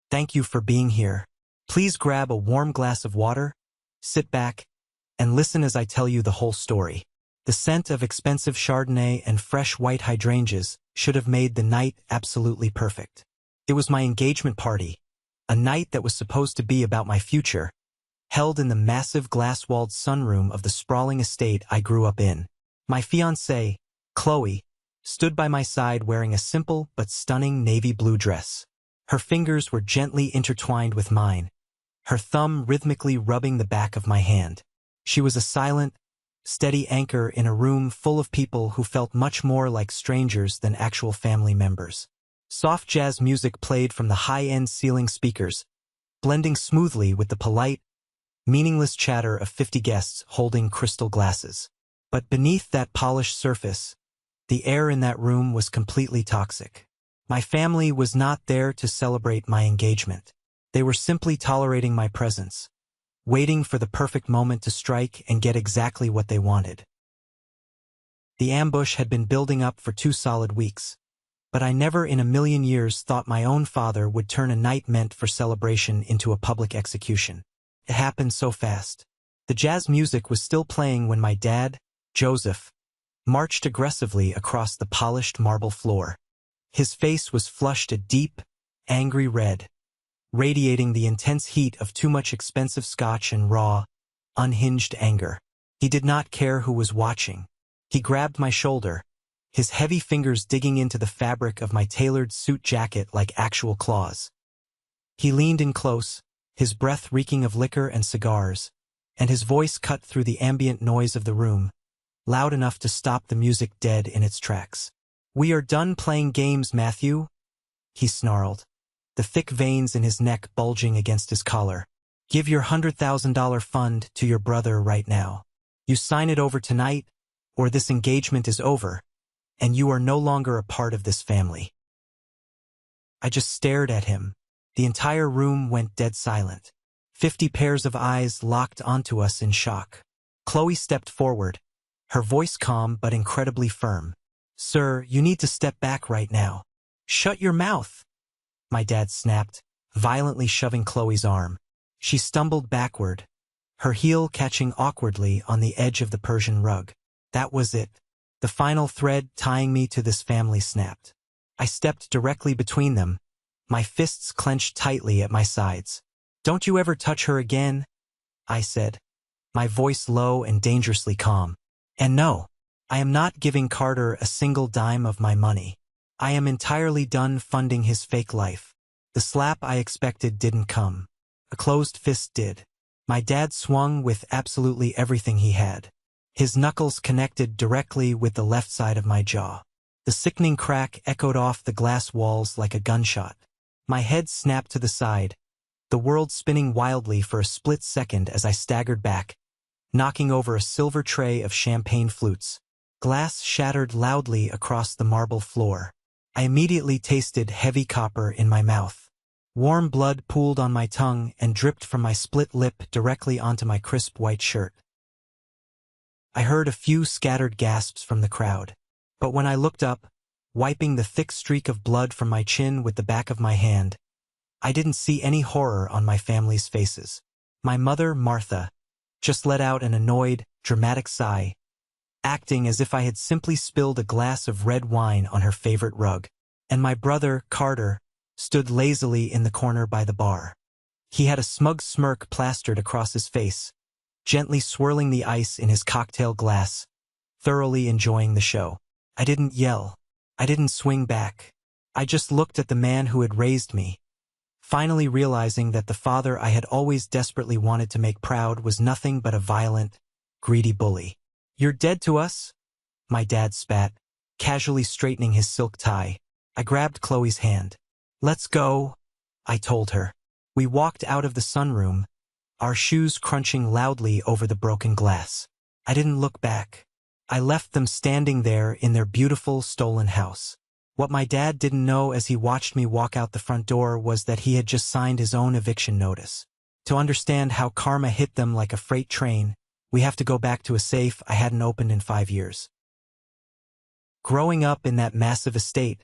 Thank you for being here. Please grab a warm glass of water, sit back, and listen as I tell you the whole story. The scent of expensive Chardonnay and fresh white hydrangeas should have made the night absolutely perfect. It was my engagement party, a night that was supposed to be about my future, held in the massive glass-walled sunroom of the sprawling estate I grew up in. My fiancée, Chloe, stood by my side wearing a simple but stunning navy blue dress. Her fingers were gently intertwined with mine, her thumb rhythmically rubbing the back of my hand. She was a silent, steady anchor in a room full of people who felt much more like strangers than actual family members. Soft jazz music played from the high-end ceiling speakers, blending smoothly with the polite, meaningless chatter of 50 guests holding crystal glasses. But beneath that polished surface, the air in that room was completely toxic. My family was not there to celebrate my engagement. They were simply tolerating my presence, waiting for the perfect moment to strike and get exactly what they wanted. The ambush had been building up for 2 solid weeks, but I never in a million years thought my own father would turn a night meant for celebration into a public execution. It happened so fast. The jazz music was still playing when my dad, Joseph, marched aggressively across the polished marble floor. His face was flushed a deep, angry red, radiating the intense heat of too much expensive scotch and raw, unhinged anger. He did not care who was watching. He grabbed my shoulder, his heavy fingers digging into the fabric of my tailored suit jacket like actual claws. He leaned in close, his breath reeking of liquor and cigars, and his voice cut through the ambient noise of the room, loud enough to stop the music dead in its tracks. "We are done playing games, Matthew," he snarled, the thick veins in his neck bulging against his collar. "Give your $100,000 fund to your brother right now. You sign it over tonight, or this engagement is over, and you are no longer a part of this family." I just stared at him. The entire room went dead silent. 50 pairs of eyes locked onto us in shock. Chloe stepped forward, her voice calm but incredibly firm. "Sir, you need to step back right now." "Shut your mouth," my dad snapped, violently shoving Chloe's arm. She stumbled backward, her heel catching awkwardly on the edge of the Persian rug. That was it. The final thread tying me to this family snapped. I stepped directly between them, my fists clenched tightly at my sides. "Don't you ever touch her again," I said, my voice low and dangerously calm. "And no, I am not giving Carter a single dime of my money. I am entirely done funding his fake life." The slap I expected didn't come. A closed fist did. My dad swung with absolutely everything he had. His knuckles connected directly with the left side of my jaw. The sickening crack echoed off the glass walls like a gunshot. My head snapped to the side, the world spinning wildly for a split second as I staggered back, knocking over a silver tray of champagne flutes. Glass shattered loudly across the marble floor. I immediately tasted heavy copper in my mouth. Warm blood pooled on my tongue and dripped from my split lip directly onto my crisp white shirt. I heard a few scattered gasps from the crowd, but when I looked up, wiping the thick streak of blood from my chin with the back of my hand, I didn't see any horror on my family's faces. My mother, Martha, just let out an annoyed, dramatic sigh, acting as if I had simply spilled a glass of red wine on her favorite rug. And my brother, Carter, stood lazily in the corner by the bar. He had a smug smirk plastered across his face, gently swirling the ice in his cocktail glass, thoroughly enjoying the show. I didn't yell. I didn't swing back. I just looked at the man who had raised me, finally realizing that the father I had always desperately wanted to make proud was nothing but a violent, greedy bully. "You're dead to us," my dad spat, casually straightening his silk tie. I grabbed Chloe's hand. "Let's go," I told her. We walked out of the sunroom, our shoes crunching loudly over the broken glass. I didn't look back. I left them standing there in their beautiful stolen house. What my dad didn't know as he watched me walk out the front door was that he had just signed his own eviction notice. To understand how karma hit them like a freight train, we have to go back to a safe I hadn't opened in 5 years. Growing up in that massive estate,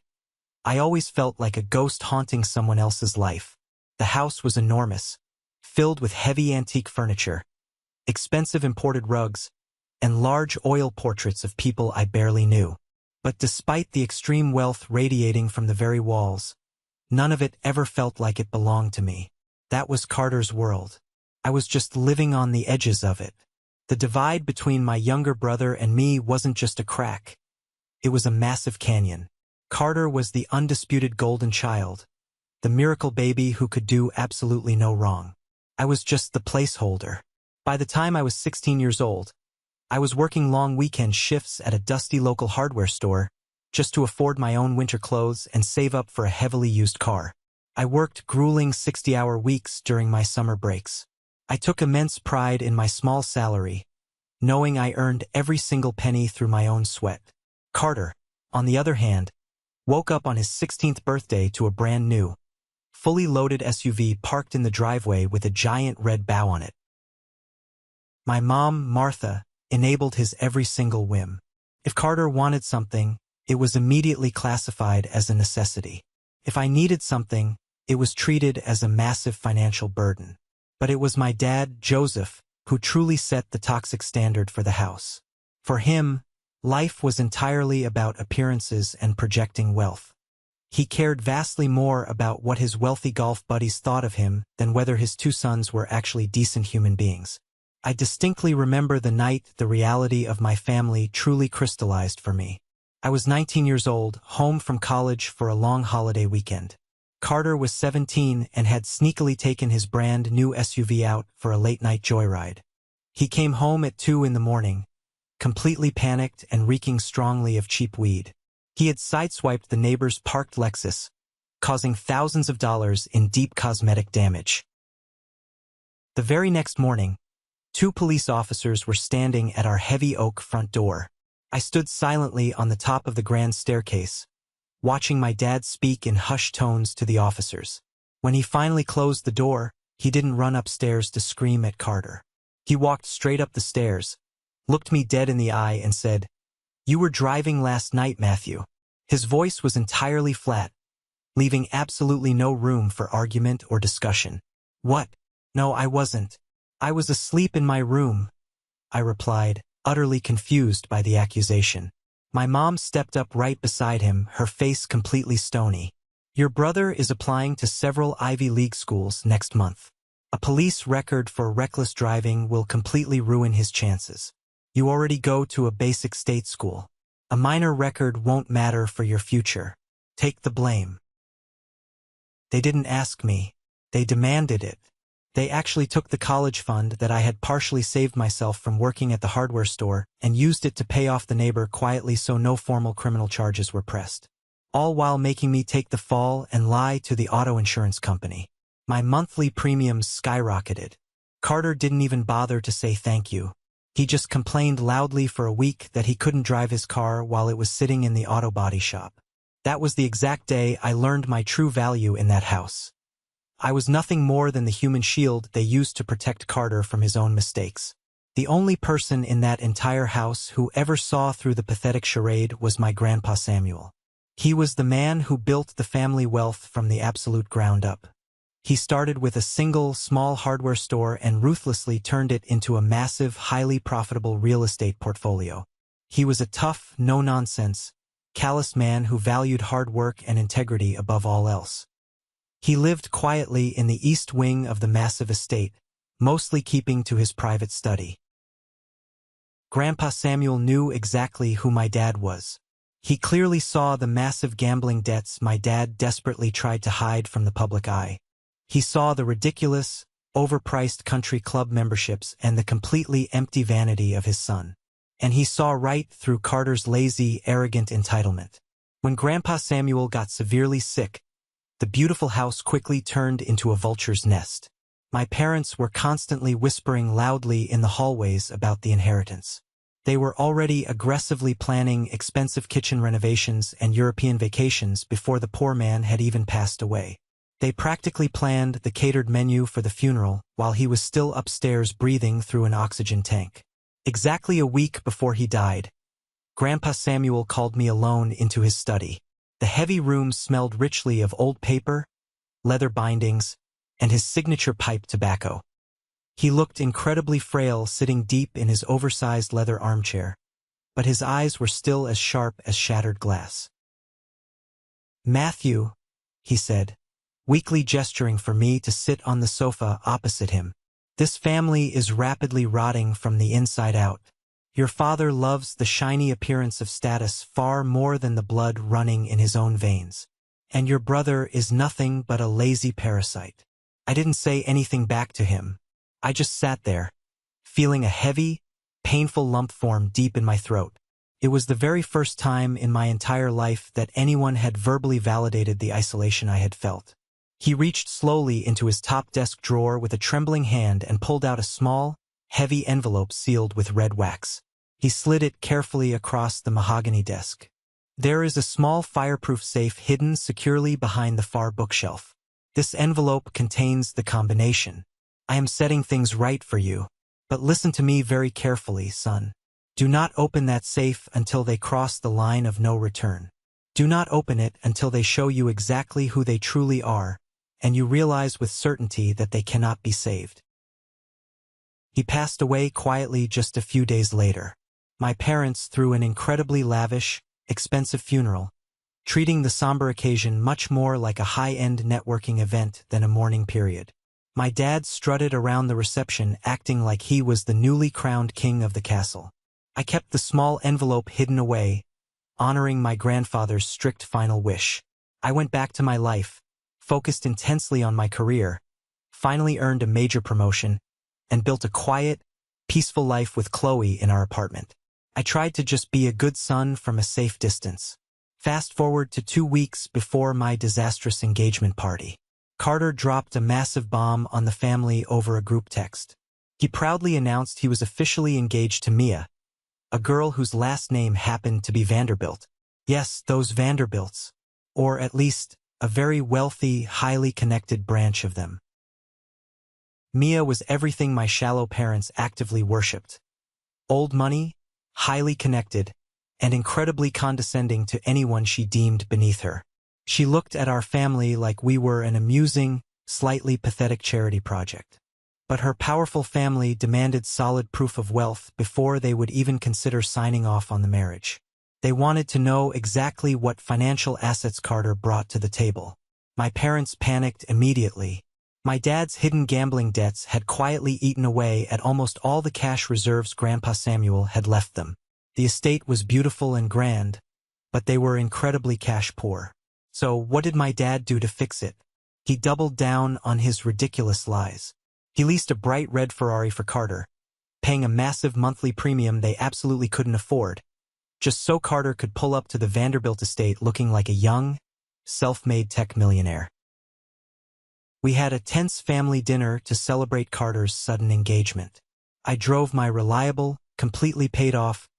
I always felt like a ghost haunting someone else's life. The house was enormous, filled with heavy antique furniture, expensive imported rugs, and large oil portraits of people I barely knew. But despite the extreme wealth radiating from the very walls, none of it ever felt like it belonged to me. That was Carter's world. I was just living on the edges of it. The divide between my younger brother and me wasn't just a crack. It was a massive canyon. Carter was the undisputed golden child, the miracle baby who could do absolutely no wrong. I was just the placeholder. By the time I was 16 years old, I was working long weekend shifts at a dusty local hardware store just to afford my own winter clothes and save up for a heavily used car. I worked grueling 60-hour weeks during my summer breaks. I took immense pride in my small salary, knowing I earned every single penny through my own sweat. Carter, on the other hand, woke up on his 16th birthday to a brand new, fully loaded SUV parked in the driveway with a giant red bow on it. My mom, Martha, enabled his every single whim. If Carter wanted something, it was immediately classified as a necessity. If I needed something, it was treated as a massive financial burden. But it was my dad, Joseph, who truly set the toxic standard for the house. For him, life was entirely about appearances and projecting wealth. He cared vastly more about what his wealthy golf buddies thought of him than whether his two sons were actually decent human beings. I distinctly remember the night the reality of my family truly crystallized for me. I was 19 years old, home from college for a long holiday weekend. Carter was 17 and had sneakily taken his brand new SUV out for a late-night joyride. He came home at 2 in the morning, completely panicked and reeking strongly of cheap weed. He had sideswiped the neighbor's parked Lexus, causing thousands of dollars in deep cosmetic damage. The very next morning, 2 police officers were standing at our heavy oak front door. I stood silently on the top of the grand staircase, watching my dad speak in hushed tones to the officers. When he finally closed the door, he didn't run upstairs to scream at Carter. He walked straight up the stairs, looked me dead in the eye and said, "You were driving last night, Matthew." His voice was entirely flat, leaving absolutely no room for argument or discussion. "What? No, I wasn't. I was asleep in my room," I replied, utterly confused by the accusation. My mom stepped up right beside him, her face completely stony. "Your brother is applying to several Ivy League schools next month. A police record for reckless driving will completely ruin his chances. You already go to a basic state school. A minor record won't matter for your future. Take the blame." They didn't ask me. They demanded it. They actually took the college fund that I had partially saved myself from working at the hardware store and used it to pay off the neighbor quietly so no formal criminal charges were pressed. All while making me take the fall and lie to the auto insurance company. My monthly premiums skyrocketed. Carter didn't even bother to say thank you. He just complained loudly for a week that he couldn't drive his car while it was sitting in the auto body shop. That was the exact day I learned my true value in that house. I was nothing more than the human shield they used to protect Carter from his own mistakes. The only person in that entire house who ever saw through the pathetic charade was my grandpa Samuel. He was the man who built the family wealth from the absolute ground up. He started with a single, small hardware store and ruthlessly turned it into a massive, highly profitable real estate portfolio. He was a tough, no-nonsense, callous man who valued hard work and integrity above all else. He lived quietly in the east wing of the massive estate, mostly keeping to his private study. Grandpa Samuel knew exactly who my dad was. He clearly saw the massive gambling debts my dad desperately tried to hide from the public eye. He saw the ridiculous, overpriced country club memberships and the completely empty vanity of his son. And he saw right through Carter's lazy, arrogant entitlement. When Grandpa Samuel got severely sick, the beautiful house quickly turned into a vulture's nest. My parents were constantly whispering loudly in the hallways about the inheritance. They were already aggressively planning expensive kitchen renovations and European vacations before the poor man had even passed away. They practically planned the catered menu for the funeral while he was still upstairs breathing through an oxygen tank. Exactly a week before he died, Grandpa Samuel called me alone into his study. The heavy room smelled richly of old paper, leather bindings, and his signature pipe tobacco. He looked incredibly frail sitting deep in his oversized leather armchair, but his eyes were still as sharp as shattered glass. "Matthew," he said, weakly gesturing for me to sit on the sofa opposite him. "This family is rapidly rotting from the inside out. Your father loves the shiny appearance of status far more than the blood running in his own veins. And your brother is nothing but a lazy parasite." I didn't say anything back to him. I just sat there, feeling a heavy, painful lump form deep in my throat. It was the very first time in my entire life that anyone had verbally validated the isolation I had felt. He reached slowly into his top desk drawer with a trembling hand and pulled out a small, heavy envelope sealed with red wax. He slid it carefully across the mahogany desk. "There is a small fireproof safe hidden securely behind the far bookshelf. This envelope contains the combination. I am setting things right for you. But listen to me very carefully, son. Do not open that safe until they cross the line of no return. Do not open it until they show you exactly who they truly are, and you realize with certainty that they cannot be saved." He passed away quietly just a few days later. My parents threw an incredibly lavish, expensive funeral, treating the somber occasion much more like a high-end networking event than a mourning period. My dad strutted around the reception acting like he was the newly crowned king of the castle. I kept the small envelope hidden away, honoring my grandfather's strict final wish. I went back to my life, focused intensely on my career, finally earned a major promotion, and built a quiet, peaceful life with Chloe in our apartment. I tried to just be a good son from a safe distance. Fast forward to 2 weeks before my disastrous engagement party. Carter dropped a massive bomb on the family over a group text. He proudly announced he was officially engaged to Mia, a girl whose last name happened to be Vanderbilt. Yes, those Vanderbilts. Or at least, a very wealthy, highly connected branch of them. Mia was everything my shallow parents actively worshipped. Old money, highly connected, and incredibly condescending to anyone she deemed beneath her. She looked at our family like we were an amusing, slightly pathetic charity project. But her powerful family demanded solid proof of wealth before they would even consider signing off on the marriage. They wanted to know exactly what financial assets Carter brought to the table. My parents panicked immediately. My dad's hidden gambling debts had quietly eaten away at almost all the cash reserves Grandpa Samuel had left them. The estate was beautiful and grand, but they were incredibly cash poor. So what did my dad do to fix it? He doubled down on his ridiculous lies. He leased a bright red Ferrari for Carter, paying a massive monthly premium they absolutely couldn't afford, just so Carter could pull up to the Vanderbilt estate looking like a young, self-made tech millionaire. We had a tense family dinner to celebrate Carter's sudden engagement. I drove my reliable, completely paid-off,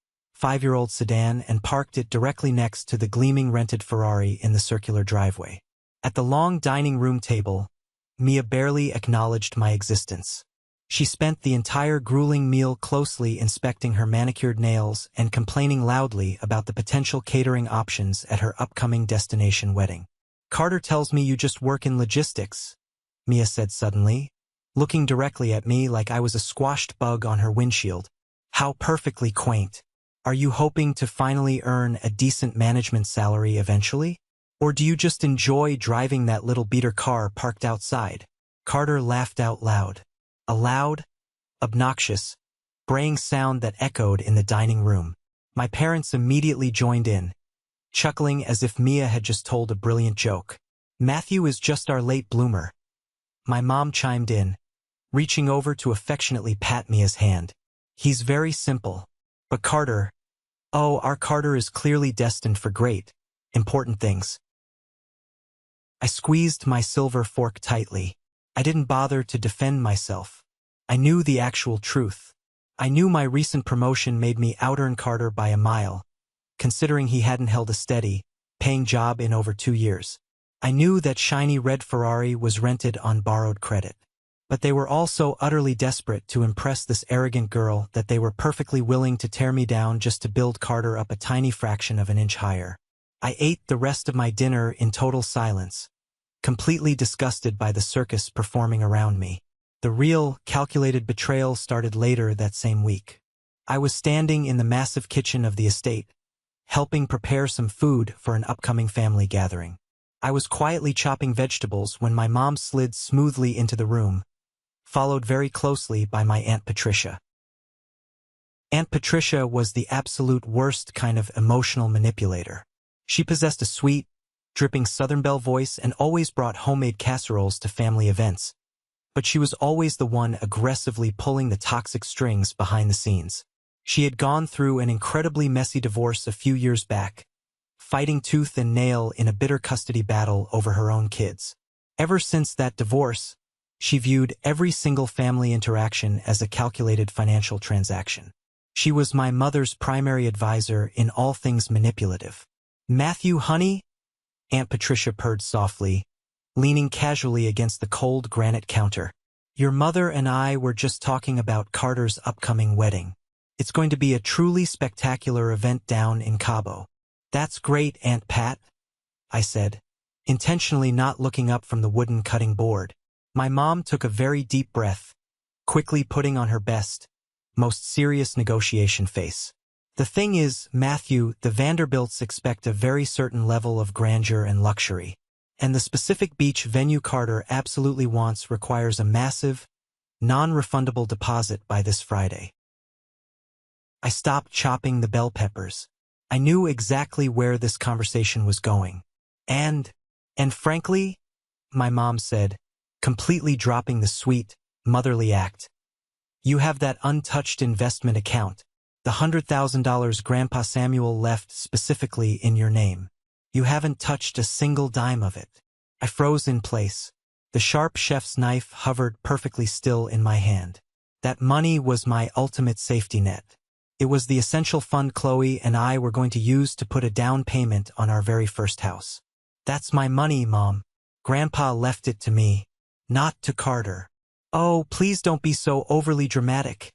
5-year-old sedan and parked it directly next to the gleaming rented Ferrari in the circular driveway. At the long dining room table, Mia barely acknowledged my existence. She spent the entire grueling meal closely inspecting her manicured nails and complaining loudly about the potential catering options at her upcoming destination wedding. "Carter tells me you just work in logistics," Mia said suddenly, looking directly at me like I was a squashed bug on her windshield. "How perfectly quaint. Are you hoping to finally earn a decent management salary eventually? Or do you just enjoy driving that little beater car parked outside?" Carter laughed out loud. A loud, obnoxious, braying sound that echoed in the dining room. My parents immediately joined in, chuckling as if Mia had just told a brilliant joke. "Matthew is just our late bloomer." My mom chimed in, reaching over to affectionately pat Mia's hand. "He's very simple. But Carter, oh, our Carter is clearly destined for great, important things." I squeezed my silver fork tightly. I didn't bother to defend myself. I knew the actual truth. I knew my recent promotion made me out-earn Carter by a mile, considering he hadn't held a steady, paying job in over 2 years. I knew that shiny red Ferrari was rented on borrowed credit. But they were also utterly desperate to impress this arrogant girl that they were perfectly willing to tear me down just to build Carter up a tiny fraction of an inch higher. I ate the rest of my dinner in total silence, completely disgusted by the circus performing around me. The real, calculated betrayal started later that same week. I was standing in the massive kitchen of the estate, helping prepare some food for an upcoming family gathering. I was quietly chopping vegetables when my mom slid smoothly into the room, followed very closely by my Aunt Patricia. Aunt Patricia was the absolute worst kind of emotional manipulator. She possessed a sweet, dripping Southern Belle voice and always brought homemade casseroles to family events. But she was always the one aggressively pulling the toxic strings behind the scenes. She had gone through an incredibly messy divorce a few years back, fighting tooth and nail in a bitter custody battle over her own kids. Ever since that divorce, she viewed every single family interaction as a calculated financial transaction. She was my mother's primary advisor in all things manipulative. "Matthew, honey?" Aunt Patricia purred softly, leaning casually against the cold granite counter. "Your mother and I were just talking about Carter's upcoming wedding. It's going to be a truly spectacular event down in Cabo." "That's great, Aunt Pat," I said, intentionally not looking up from the wooden cutting board. My mom took a very deep breath, quickly putting on her best, most serious negotiation face. "The thing is, Matthew, the Vanderbilts expect a very certain level of grandeur and luxury. And the specific beach venue Carter absolutely wants requires a massive, non-refundable deposit by this Friday." I stopped chopping the bell peppers. I knew exactly where this conversation was going. And frankly, my mom said, completely dropping the sweet, motherly act, "You have that untouched investment account, the $100,000 Grandpa Samuel left specifically in your name. You haven't touched a single dime of it." I froze in place. The sharp chef's knife hovered perfectly still in my hand. That money was my ultimate safety net. It was the essential fund Chloe and I were going to use to put a down payment on our very first house. "That's my money, Mom. Grandpa left it to me, not to Carter." "Oh, please don't be so overly dramatic,"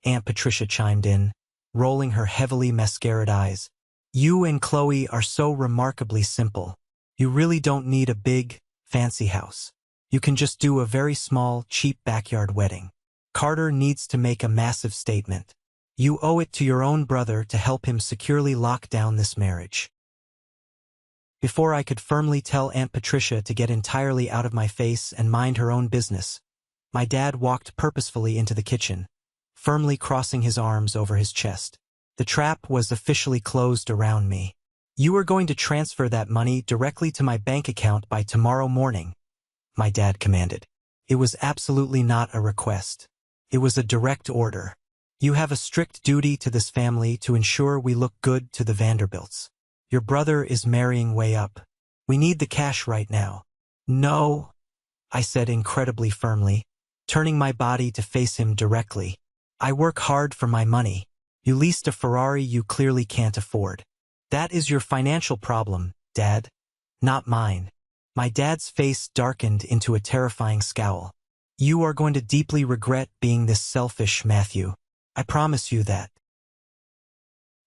Aunt Patricia chimed in, rolling her heavily mascaraed eyes. "You and Chloe are so remarkably simple. You really don't need a big, fancy house. You can just do a very small, cheap backyard wedding. Carter needs to make a massive statement. You owe it to your own brother to help him securely lock down this marriage." Before I could firmly tell Aunt Patricia to get entirely out of my face and mind her own business, my dad walked purposefully into the kitchen, firmly crossing his arms over his chest. The trap was officially closed around me. "You are going to transfer that money directly to my bank account by tomorrow morning," my dad commanded. It was absolutely not a request. It was a direct order. "You have a strict duty to this family to ensure we look good to the Vanderbilts. Your brother is marrying way up. We need the cash right now." "No," I said incredibly firmly, turning my body to face him directly. "I work hard for my money. You leased a Ferrari you clearly can't afford. That is your financial problem, Dad, not mine." My dad's face darkened into a terrifying scowl. "You are going to deeply regret being this selfish, Matthew. I promise you that."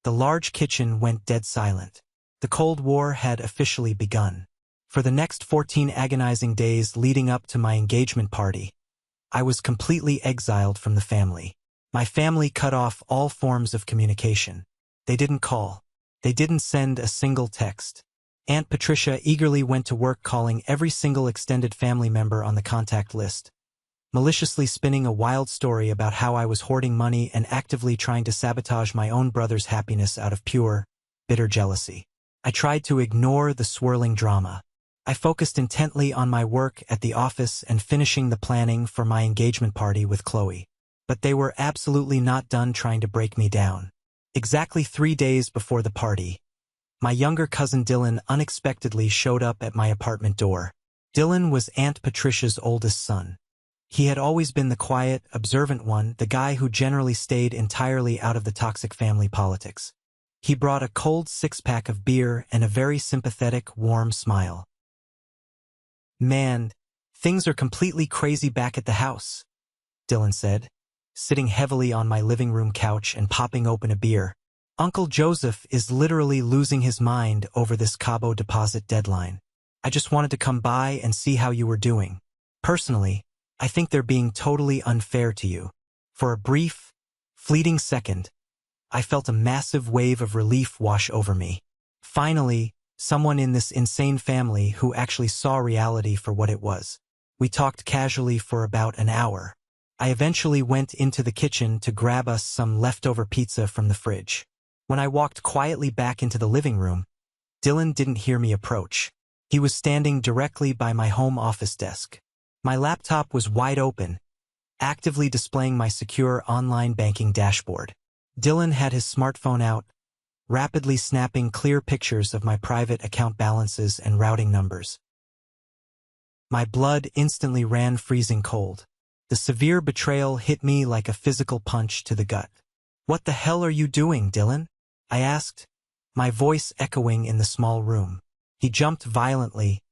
The large kitchen went dead silent. The Cold War had officially begun. For the next 14 agonizing days leading up to my engagement party, I was completely exiled from the family. My family cut off all forms of communication. They didn't call. They didn't send a single text. Aunt Patricia eagerly went to work calling every single extended family member on the contact list, maliciously spinning a wild story about how I was hoarding money and actively trying to sabotage my own brother's happiness out of pure, bitter jealousy. I tried to ignore the swirling drama. I focused intently on my work at the office and finishing the planning for my engagement party with Chloe. But they were absolutely not done trying to break me down. Exactly 3 days before the party, my younger cousin Dylan unexpectedly showed up at my apartment door. Dylan was Aunt Patricia's oldest son. He had always been the quiet, observant one, the guy who generally stayed entirely out of the toxic family politics. He brought a cold 6-pack of beer and a very sympathetic, warm smile. "Man, things are completely crazy back at the house," Dylan said, sitting heavily on my living room couch and popping open a beer. "Uncle Joseph is literally losing his mind over this Cabo deposit deadline. I just wanted to come by and see how you were doing. Personally, I think they're being totally unfair to you." For a brief, fleeting second, I felt a massive wave of relief wash over me. Finally, someone in this insane family who actually saw reality for what it was. We talked casually for about an hour. I eventually went into the kitchen to grab us some leftover pizza from the fridge. When I walked quietly back into the living room, Dylan didn't hear me approach. He was standing directly by my home office desk. My laptop was wide open, actively displaying my secure online banking dashboard. Dylan had his smartphone out, rapidly snapping clear pictures of my private account balances and routing numbers. My blood instantly ran freezing cold. The severe betrayal hit me like a physical punch to the gut. "What the hell are you doing, Dylan?" I asked, my voice echoing in the small room. He jumped violently,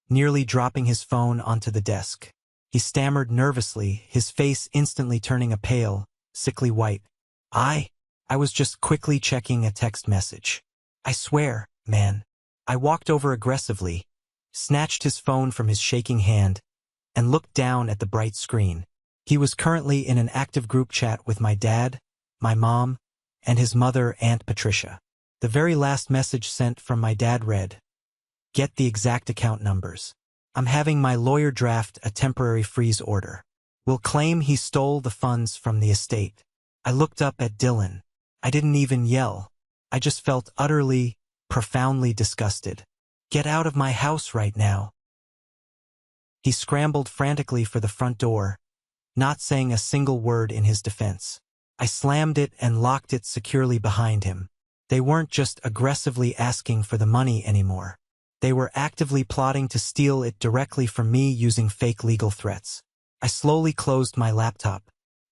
nearly dropping his phone onto the desk. He stammered nervously, his face instantly turning a pale, sickly white. I was just quickly checking a text message. "I swear, man." I walked over aggressively, snatched his phone from his shaking hand, and looked down at the bright screen. He was currently in an active group chat with my dad, my mom, and his mother, Aunt Patricia. The very last message sent from my dad read, "Get the exact account numbers. I'm having my lawyer draft a temporary freeze order. We'll claim he stole the funds from the estate." I looked up at Dylan. I didn't even yell. I just felt utterly, profoundly disgusted. "Get out of my house right now." He scrambled frantically for the front door, not saying a single word in his defense. I slammed it and locked it securely behind him. They weren't just aggressively asking for the money anymore. They were actively plotting to steal it directly from me using fake legal threats. I slowly closed my laptop.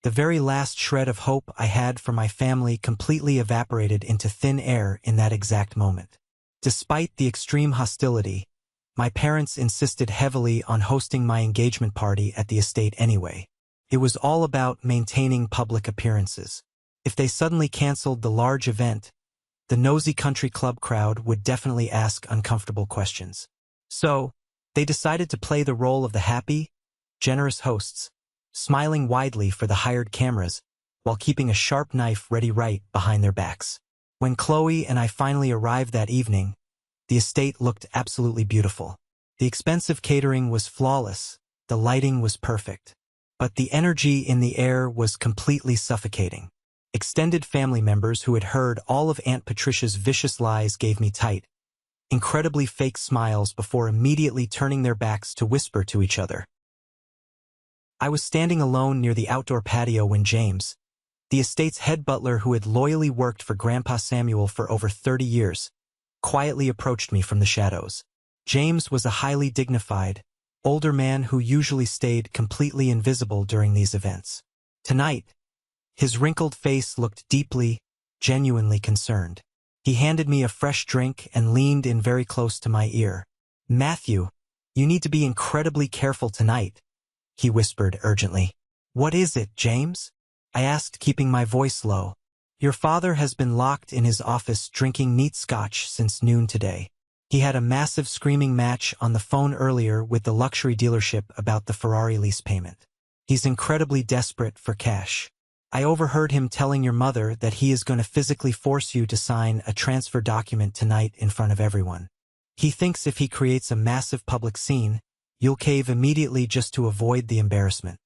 The very last shred of hope I had for my family completely evaporated into thin air in that exact moment. Despite the extreme hostility, my parents insisted heavily on hosting my engagement party at the estate anyway. It was all about maintaining public appearances. If they suddenly canceled the large event, the nosy country club crowd would definitely ask uncomfortable questions. So, they decided to play the role of the happy, generous hosts, smiling widely for the hired cameras while keeping a sharp knife ready right behind their backs. When Chloe and I finally arrived that evening, the estate looked absolutely beautiful. The expensive catering was flawless, the lighting was perfect, but the energy in the air was completely suffocating. Extended family members who had heard all of Aunt Patricia's vicious lies gave me tight, incredibly fake smiles before immediately turning their backs to whisper to each other. I was standing alone near the outdoor patio when James, the estate's head butler who had loyally worked for Grandpa Samuel for over 30 years, quietly approached me from the shadows. James was a highly dignified, older man who usually stayed completely invisible during these events. Tonight, his wrinkled face looked deeply, genuinely concerned. He handed me a fresh drink and leaned in very close to my ear. "Matthew, you need to be incredibly careful tonight," he whispered urgently. "What is it, James?" I asked, keeping my voice low. "Your father has been locked in his office drinking neat scotch since noon today. He had a massive screaming match on the phone earlier with the luxury dealership about the Ferrari lease payment. He's incredibly desperate for cash. I overheard him telling your mother that he is going to physically force you to sign a transfer document tonight in front of everyone. He thinks if he creates a massive public scene, you'll cave immediately just to avoid the embarrassment."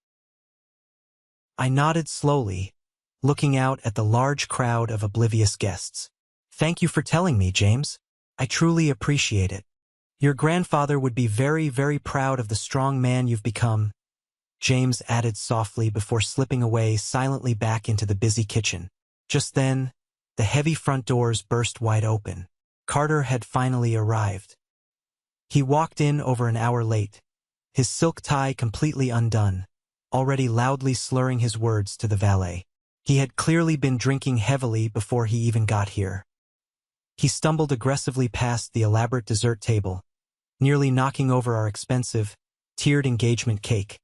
I nodded slowly, looking out at the large crowd of oblivious guests. "Thank you for telling me, James. I truly appreciate it. Your grandfather would be very, very proud of the strong man you've become," James added softly before slipping away silently back into the busy kitchen. Just then, the heavy front doors burst wide open. Carter had finally arrived. He walked in over an hour late, his silk tie completely undone, already loudly slurring his words to the valet. He had clearly been drinking heavily before he even got here. He stumbled aggressively past the elaborate dessert table, nearly knocking over our expensive, tiered engagement cake,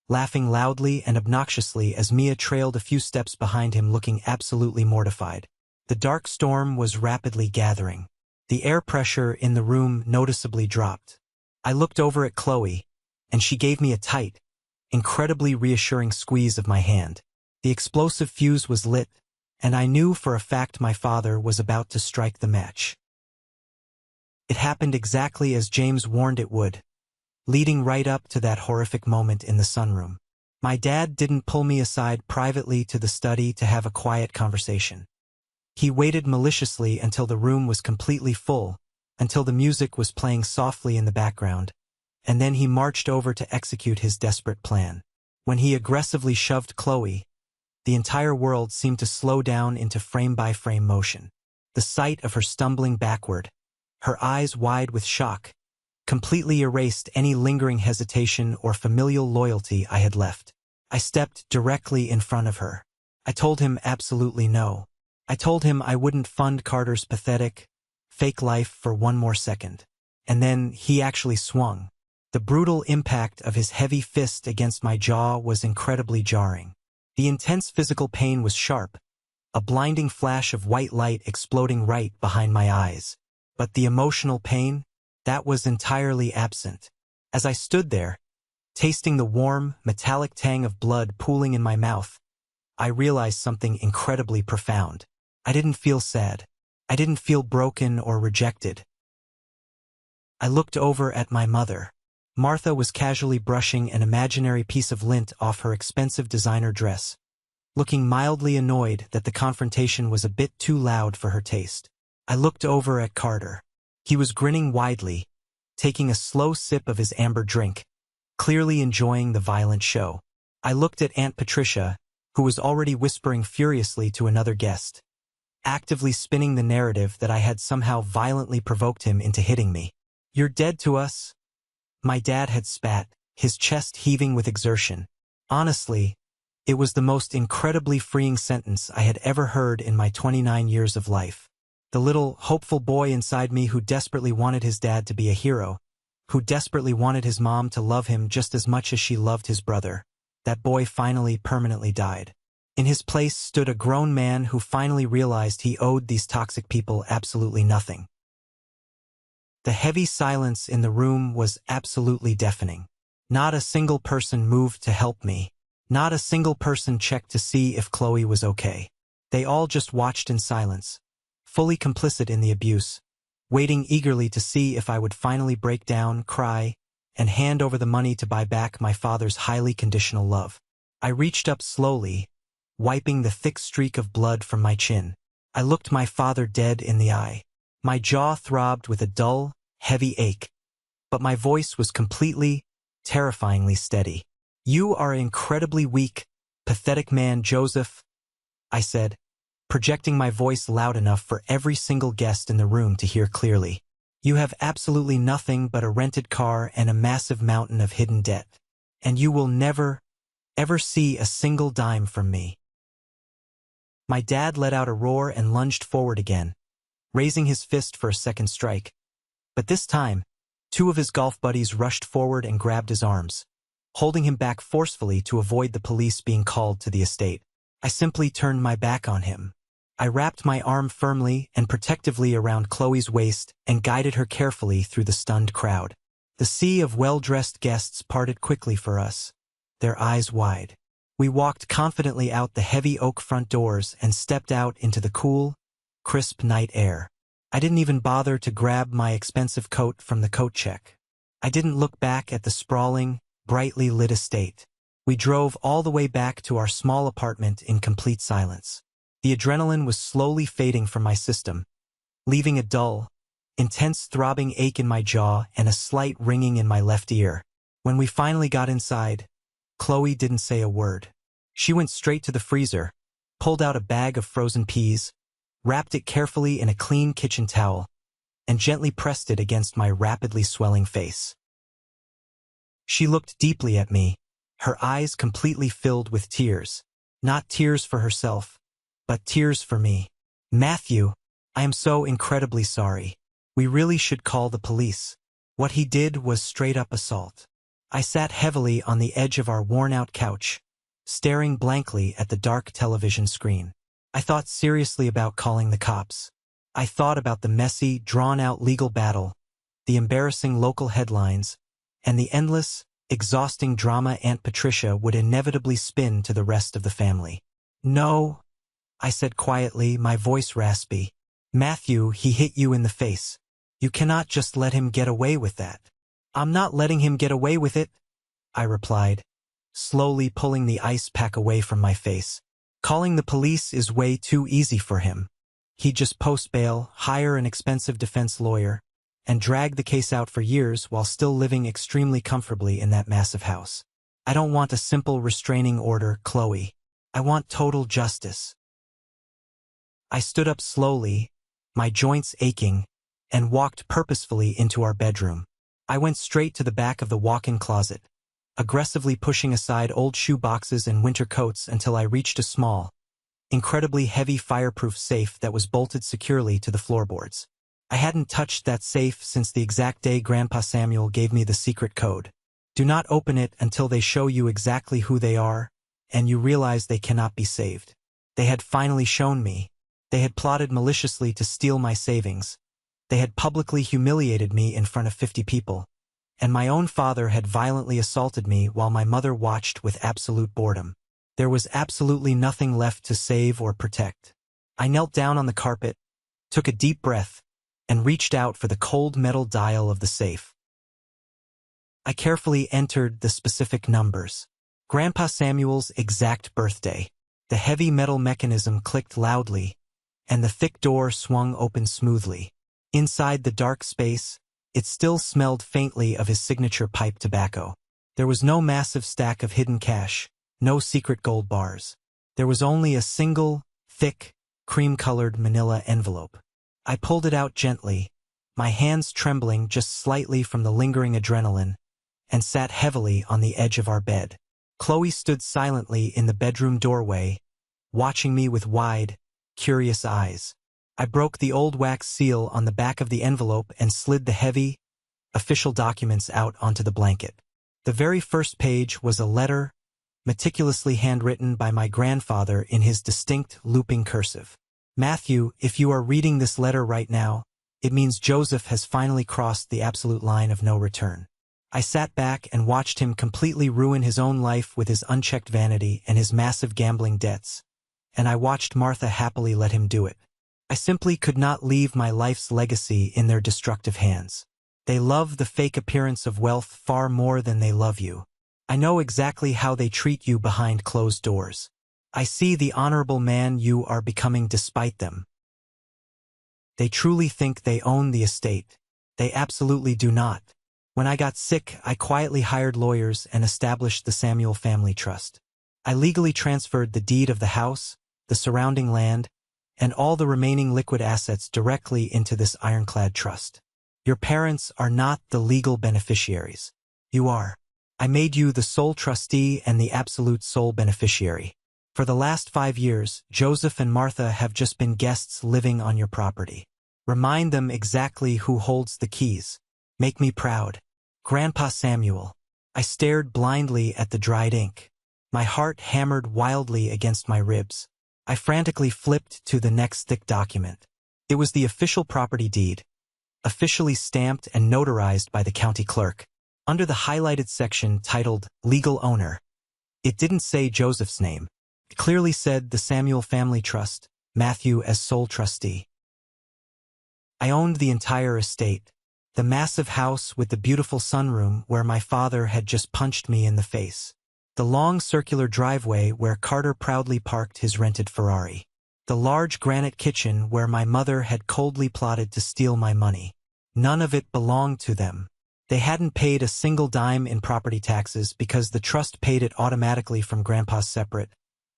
laughing loudly and obnoxiously as Mia trailed a few steps behind him looking absolutely mortified. The dark storm was rapidly gathering. The air pressure in the room noticeably dropped. I looked over at Chloe, and she gave me a tight, incredibly reassuring squeeze of my hand. The explosive fuse was lit, and I knew for a fact my father was about to strike the match. It happened exactly as James warned it would, leading right up to that horrific moment in the sunroom. My dad didn't pull me aside privately to the study to have a quiet conversation. He waited maliciously until the room was completely full, until the music was playing softly in the background, and then he marched over to execute his desperate plan. When he aggressively shoved Chloe, the entire world seemed to slow down into frame-by-frame motion. The sight of her stumbling backward, her eyes wide with shock, completely erased any lingering hesitation or familial loyalty I had left. I stepped directly in front of her. I told him absolutely no. I told him I wouldn't fund Carter's pathetic, fake life for one more second. And then he actually swung. The brutal impact of his heavy fist against my jaw was incredibly jarring. The intense physical pain was sharp, a blinding flash of white light exploding right behind my eyes. But the emotional pain, that was entirely absent. As I stood there, tasting the warm, metallic tang of blood pooling in my mouth, I realized something incredibly profound. I didn't feel sad. I didn't feel broken or rejected. I looked over at my mother. Martha was casually brushing an imaginary piece of lint off her expensive designer dress, looking mildly annoyed that the confrontation was a bit too loud for her taste. I looked over at Carter. He was grinning widely, taking a slow sip of his amber drink, clearly enjoying the violent show. I looked at Aunt Patricia, who was already whispering furiously to another guest, actively spinning the narrative that I had somehow violently provoked him into hitting me. "You're dead to us?" My dad had spat, his chest heaving with exertion. Honestly, it was the most incredibly freeing sentence I had ever heard in my 29 years of life. The little, hopeful boy inside me who desperately wanted his dad to be a hero, who desperately wanted his mom to love him just as much as she loved his brother, that boy finally permanently died. In his place stood a grown man who finally realized he owed these toxic people absolutely nothing. The heavy silence in the room was absolutely deafening. Not a single person moved to help me. Not a single person checked to see if Chloe was okay. They all just watched in silence, fully complicit in the abuse, waiting eagerly to see if I would finally break down, cry, and hand over the money to buy back my father's highly conditional love. I reached up slowly, wiping the thick streak of blood from my chin. I looked my father dead in the eye. My jaw throbbed with a dull, heavy ache, but my voice was completely, terrifyingly steady. "You are an incredibly weak, pathetic man, Joseph," I said, projecting my voice loud enough for every single guest in the room to hear clearly. "You have absolutely nothing but a rented car and a massive mountain of hidden debt. And you will never, ever see a single dime from me." My dad let out a roar and lunged forward again, raising his fist for a second strike. But this time, two of his golf buddies rushed forward and grabbed his arms, holding him back forcefully to avoid the police being called to the estate. I simply turned my back on him. I wrapped my arm firmly and protectively around Chloe's waist and guided her carefully through the stunned crowd. The sea of well-dressed guests parted quickly for us, their eyes wide. We walked confidently out the heavy oak front doors and stepped out into the cool, crisp night air. I didn't even bother to grab my expensive coat from the coat check. I didn't look back at the sprawling, brightly lit estate. We drove all the way back to our small apartment in complete silence. The adrenaline was slowly fading from my system, leaving a dull, intense throbbing ache in my jaw and a slight ringing in my left ear. When we finally got inside, Chloe didn't say a word. She went straight to the freezer, pulled out a bag of frozen peas, wrapped it carefully in a clean kitchen towel, and gently pressed it against my rapidly swelling face. She looked deeply at me, her eyes completely filled with tears. Not tears for herself, but tears for me. "Matthew, I am so incredibly sorry. We really should call the police. What he did was straight-up assault." I sat heavily on the edge of our worn-out couch, staring blankly at the dark television screen. I thought seriously about calling the cops. I thought about the messy, drawn-out legal battle the embarrassing local headlines, and the endless, exhausting drama Aunt Patricia would inevitably spin to the rest of the family. "No," I said quietly, my voice raspy. "Matthew, he hit you in the face. You cannot just let him get away with that." "I'm not letting him get away with it," I replied, slowly pulling the ice pack away from my face. "Calling the police is way too easy for him. He'd just post bail, hire an expensive defense lawyer, and drag the case out for years while still living extremely comfortably in that massive house. I don't want a simple restraining order, Chloe. I want total justice." I stood up slowly, my joints aching, and walked purposefully into our bedroom. I went straight to the back of the walk-in closet, aggressively pushing aside old shoe boxes and winter coats until I reached a small, incredibly heavy fireproof safe that was bolted securely to the floorboards. I hadn't touched that safe since the exact day Grandpa Samuel gave me the secret code. Do not open it until they show you exactly who they are, and you realize they cannot be saved. They had finally shown me. They had plotted maliciously to steal my savings. They had publicly humiliated me in front of 50 people. And my own father had violently assaulted me while my mother watched with absolute boredom. There was absolutely nothing left to save or protect. I knelt down on the carpet, took a deep breath, and reached out for the cold metal dial of the safe. I carefully entered the specific numbers. Grandpa Samuel's exact birthday. The heavy metal mechanism clicked loudly, and the thick door swung open smoothly. Inside the dark space, it still smelled faintly of his signature pipe tobacco. There was no massive stack of hidden cash, no secret gold bars. There was only a single, thick, cream-colored manila envelope. I pulled it out gently, my hands trembling just slightly from the lingering adrenaline, and sat heavily on the edge of our bed. Chloe stood silently in the bedroom doorway, watching me with wide, curious eyes. I broke the old wax seal on the back of the envelope and slid the heavy, official documents out onto the blanket. The very first page was a letter, meticulously handwritten by my grandfather in his distinct, looping cursive. "Matthew, if you are reading this letter right now, it means Joseph has finally crossed the absolute line of no return." I sat back and watched him completely ruin his own life with his unchecked vanity and his massive gambling debts, and I watched Martha happily let him do it. I simply could not leave my life's legacy in their destructive hands. They love the fake appearance of wealth far more than they love you. I know exactly how they treat you behind closed doors. I see the honorable man you are becoming despite them. They truly think they own the estate. They absolutely do not. When I got sick, I quietly hired lawyers and established the Samuel Family Trust. I legally transferred the deed of the house, the surrounding land, and all the remaining liquid assets directly into this ironclad trust. Your parents are not the legal beneficiaries. You are. I made you the sole trustee and the absolute sole beneficiary. For the last 5 years, Joseph and Martha have just been guests living on your property. Remind them exactly who holds the keys. Make me proud. Grandpa Samuel. I stared blindly at the dried ink. My heart hammered wildly against my ribs. I frantically flipped to the next thick document. It was the official property deed, officially stamped and notarized by the county clerk. Under the highlighted section titled Legal Owner, it didn't say Joseph's name. It clearly said the Samuel Family Trust, Matthew as sole trustee. I owned the entire estate, the massive house with the beautiful sunroom where my father had just punched me in the face, the long circular driveway where Carter proudly parked his rented Ferrari, the large granite kitchen where my mother had coldly plotted to steal my money. None of it belonged to them. They hadn't paid a single dime in property taxes because the trust paid it automatically from Grandpa's separate,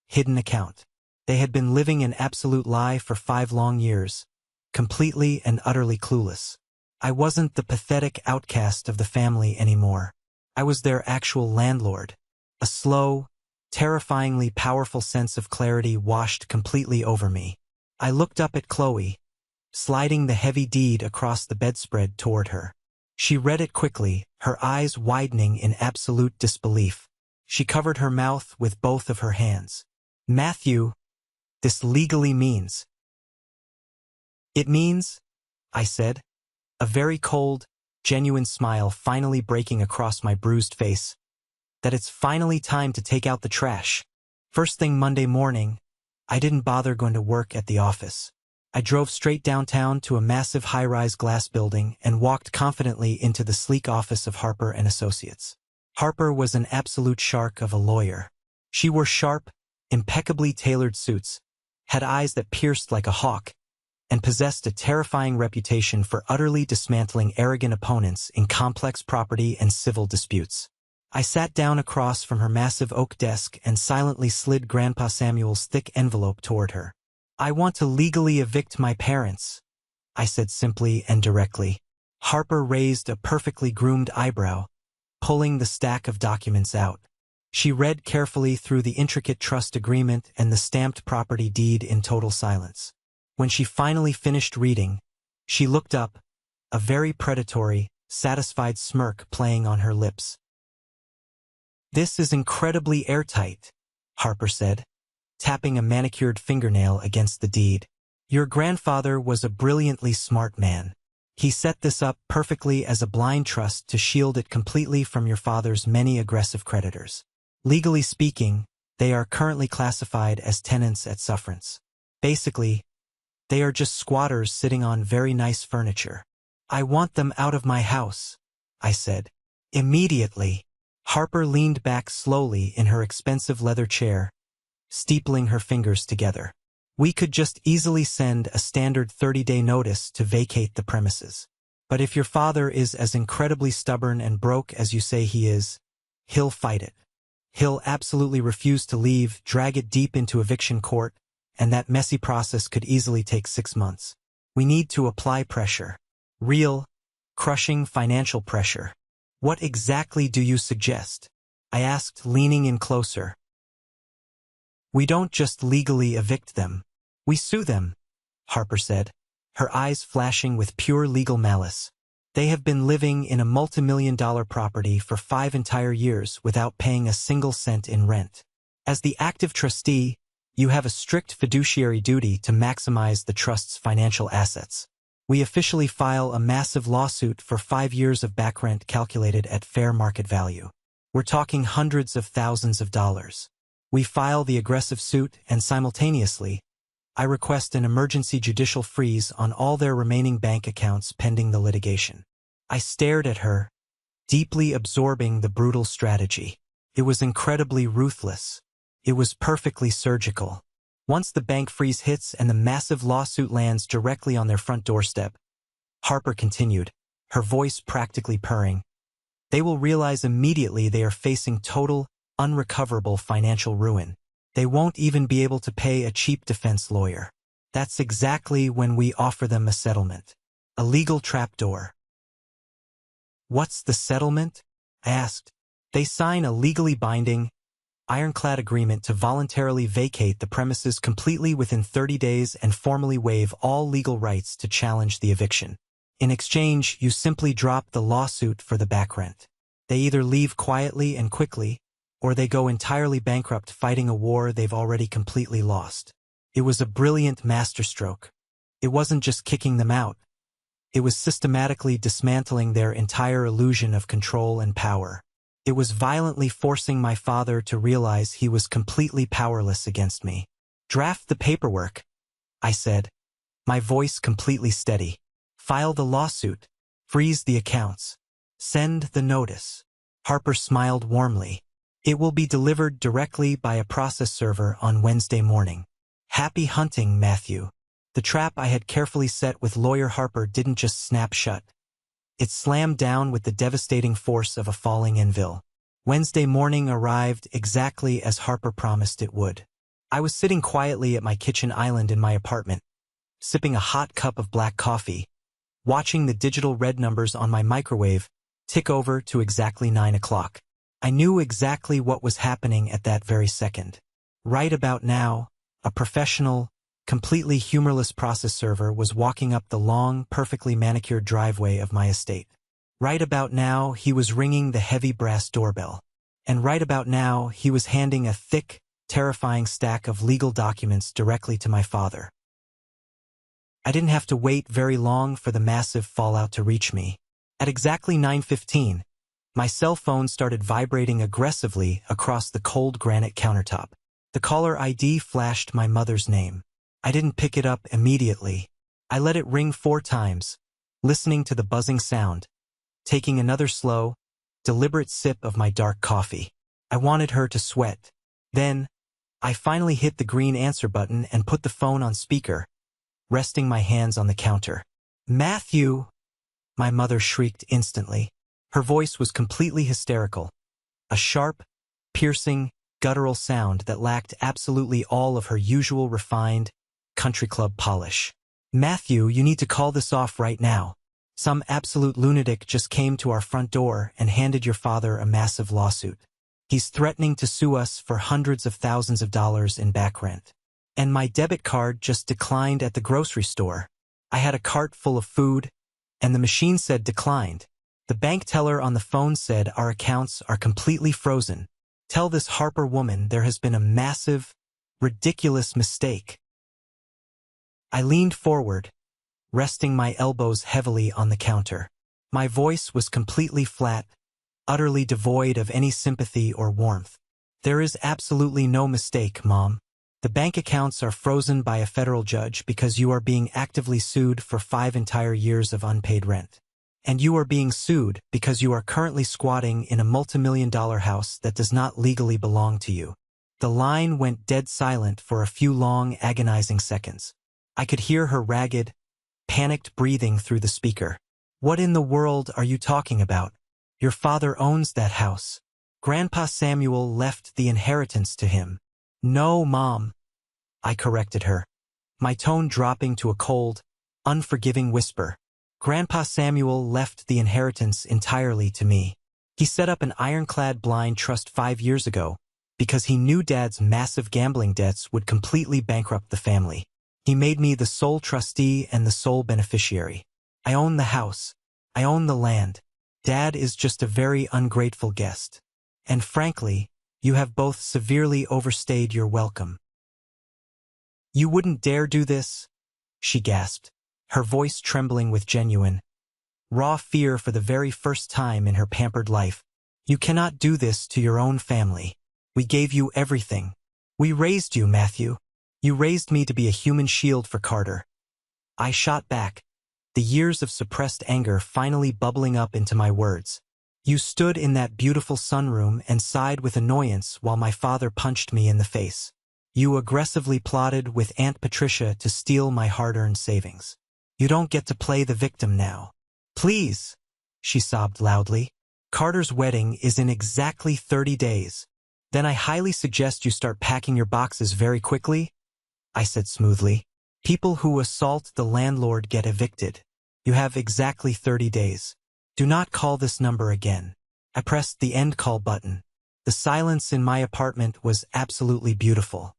hidden account. They had been living an absolute lie for 5 long years, completely and utterly clueless. I wasn't the pathetic outcast of the family anymore. I was their actual landlord. A slow, terrifyingly powerful sense of clarity washed completely over me. I looked up at Chloe, sliding the heavy deed across the bedspread toward her. She read it quickly, her eyes widening in absolute disbelief. She covered her mouth with both of her hands. "Matthew, this legally means—" "It means," I said, a very cold, genuine smile finally breaking across my bruised face, that it's finally time to take out the trash. First thing Monday morning, I didn't bother going to work at the office. I drove straight downtown to a massive high-rise glass building and walked confidently into the sleek office of Harper and Associates. Harper was an absolute shark of a lawyer. She wore sharp, impeccably tailored suits, had eyes that pierced like a hawk, and possessed a terrifying reputation for utterly dismantling arrogant opponents in complex property and civil disputes. I sat down across from her massive oak desk and silently slid Grandpa Samuel's thick envelope toward her. "I want to legally evict my parents," I said simply and directly. Harper raised a perfectly groomed eyebrow, pulling the stack of documents out. She read carefully through the intricate trust agreement and the stamped property deed in total silence. When she finally finished reading, she looked up, a very predatory, satisfied smirk playing on her lips. "This is incredibly airtight," Harper said, tapping a manicured fingernail against the deed. "Your grandfather was a brilliantly smart man. He set this up perfectly as a blind trust to shield it completely from your father's many aggressive creditors. Legally speaking, they are currently classified as tenants at sufferance. Basically, they are just squatters sitting on very nice furniture. I want them out of my house," I said. Immediately, Harper leaned back slowly in her expensive leather chair, steepling her fingers together. "We could just easily send a standard 30-day notice to vacate the premises. But if your father is as incredibly stubborn and broke as you say he is, he'll fight it. He'll absolutely refuse to leave, drag it deep into eviction court, and that messy process could easily take 6 months. We need to apply pressure. Real, crushing financial pressure." "What exactly do you suggest?" I asked, leaning in closer. "We don't just legally evict them. We sue them," Harper said, her eyes flashing with pure legal malice. "They have been living in a multimillion-dollar property for 5 entire years without paying a single cent in rent. As the active trustee, you have a strict fiduciary duty to maximize the trust's financial assets. We officially file a massive lawsuit for 5 years of back rent calculated at fair market value. We're talking hundreds of thousands of dollars. We file the aggressive suit and simultaneously, I request an emergency judicial freeze on all their remaining bank accounts pending the litigation." I stared at her, deeply absorbing the brutal strategy. It was incredibly ruthless. It was perfectly surgical. Once the bank freeze hits and the massive lawsuit lands directly on their front doorstep, Harper continued, her voice practically purring, they will realize immediately they are facing total, unrecoverable financial ruin. They won't even be able to pay a cheap defense lawyer. That's exactly when we offer them a settlement. A legal trapdoor. "What's the settlement?" I asked. "They sign a legally binding, ironclad agreement to voluntarily vacate the premises completely within 30 days and formally waive all legal rights to challenge the eviction. In exchange, you simply drop the lawsuit for the back rent. They either leave quietly and quickly, or they go entirely bankrupt fighting a war they've already completely lost." It was a brilliant masterstroke. It wasn't just kicking them out. It was systematically dismantling their entire illusion of control and power. It was violently forcing my father to realize he was completely powerless against me. "Draft the paperwork," I said, my voice completely steady. "File the lawsuit. Freeze the accounts. Send the notice." Harper smiled warmly. "It will be delivered directly by a process server on Wednesday morning." Happy hunting, Matthew. The trap I had carefully set with lawyer Harper didn't just snap shut. It slammed down with the devastating force of a falling anvil. Wednesday morning arrived exactly as Harper promised it would. I was sitting quietly at my kitchen island in my apartment, sipping a hot cup of black coffee, watching the digital red numbers on my microwave tick over to exactly 9 o'clock. I knew exactly what was happening at that very second. Right about now, a professional, completely humorless process server was walking up the long, perfectly manicured driveway of my estate. Right about now, he was ringing the heavy brass doorbell. And right about now, he was handing a thick, terrifying stack of legal documents directly to my father. I didn't have to wait very long for the massive fallout to reach me. At exactly 9:15, my cell phone started vibrating aggressively across the cold granite countertop. The caller ID flashed my mother's name. I didn't pick it up immediately. I let it ring 4 times, listening to the buzzing sound, taking another slow, deliberate sip of my dark coffee. I wanted her to sweat. Then, I finally hit the green answer button and put the phone on speaker, resting my hands on the counter. "Matthew!" My mother shrieked instantly. Her voice was completely hysterical. A sharp, piercing, guttural sound that lacked absolutely all of her usual refined, country club polish. "Matthew, you need to call this off right now. Some absolute lunatic just came to our front door and handed your father a massive lawsuit. He's threatening to sue us for hundreds of thousands of dollars in back rent. And my debit card just declined at the grocery store. I had a cart full of food, and the machine said declined. The bank teller on the phone said our accounts are completely frozen. Tell this Harper woman there has been a massive, ridiculous mistake." I leaned forward, resting my elbows heavily on the counter. My voice was completely flat, utterly devoid of any sympathy or warmth. "There is absolutely no mistake, Mom. The bank accounts are frozen by a federal judge because you are being actively sued for 5 entire years of unpaid rent. And you are being sued because you are currently squatting in a multimillion-dollar house that does not legally belong to you." The line went dead silent for a few long, agonizing seconds. I could hear her ragged, panicked breathing through the speaker. "What in the world are you talking about? Your father owns that house. Grandpa Samuel left the inheritance to him." "No, Mom," I corrected her, my tone dropping to a cold, unforgiving whisper. "Grandpa Samuel left the inheritance entirely to me. He set up an ironclad blind trust 5 years ago because he knew Dad's massive gambling debts would completely bankrupt the family. He made me the sole trustee and the sole beneficiary. I own the house. I own the land. Dad is just a very ungrateful guest. And frankly, you have both severely overstayed your welcome." "You wouldn't dare do this?" she gasped, her voice trembling with genuine, raw fear for the very first time in her pampered life. "You cannot do this to your own family. We gave you everything. We raised you, Matthew. You raised me to be a human shield for Carter." I shot back, the years of suppressed anger finally bubbling up into my words. "You stood in that beautiful sunroom and sighed with annoyance while my father punched me in the face. You aggressively plotted with Aunt Patricia to steal my hard-earned savings. You don't get to play the victim now." "Please," she sobbed loudly. "Carter's wedding is in exactly 30 days. Then I highly suggest you start packing your boxes very quickly," I said smoothly. "People who assault the landlord get evicted. You have exactly 30 days. Do not call this number again." I pressed the end call button. The silence in my apartment was absolutely beautiful.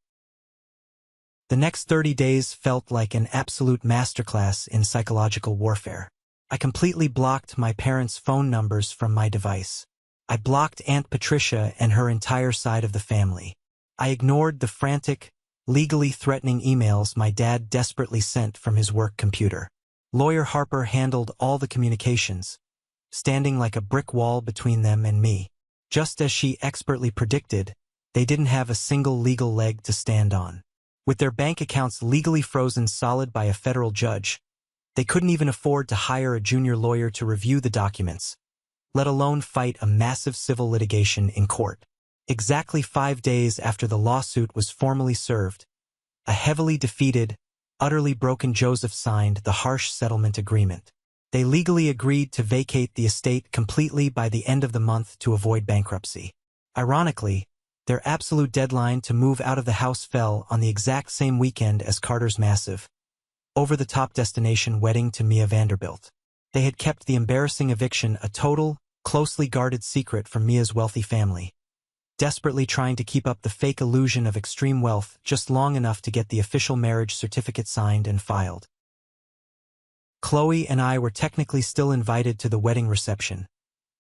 The next 30 days felt like an absolute masterclass in psychological warfare. I completely blocked my parents' phone numbers from my device. I blocked Aunt Patricia and her entire side of the family. I ignored the frantic, legally threatening emails my dad desperately sent from his work computer. Lawyer Harper handled all the communications, standing like a brick wall between them and me. Just as she expertly predicted, they didn't have a single legal leg to stand on. With their bank accounts legally frozen solid by a federal judge, they couldn't even afford to hire a junior lawyer to review the documents, let alone fight a massive civil litigation in court. Exactly 5 days after the lawsuit was formally served, a heavily defeated, utterly broken Joseph signed the harsh settlement agreement. They legally agreed to vacate the estate completely by the end of the month to avoid bankruptcy. Ironically, their absolute deadline to move out of the house fell on the exact same weekend as Carter's massive, over-the-top destination wedding to Mia Vanderbilt. They had kept the embarrassing eviction a total, closely guarded secret from Mia's wealthy family, desperately trying to keep up the fake illusion of extreme wealth just long enough to get the official marriage certificate signed and filed. Chloe and I were technically still invited to the wedding reception,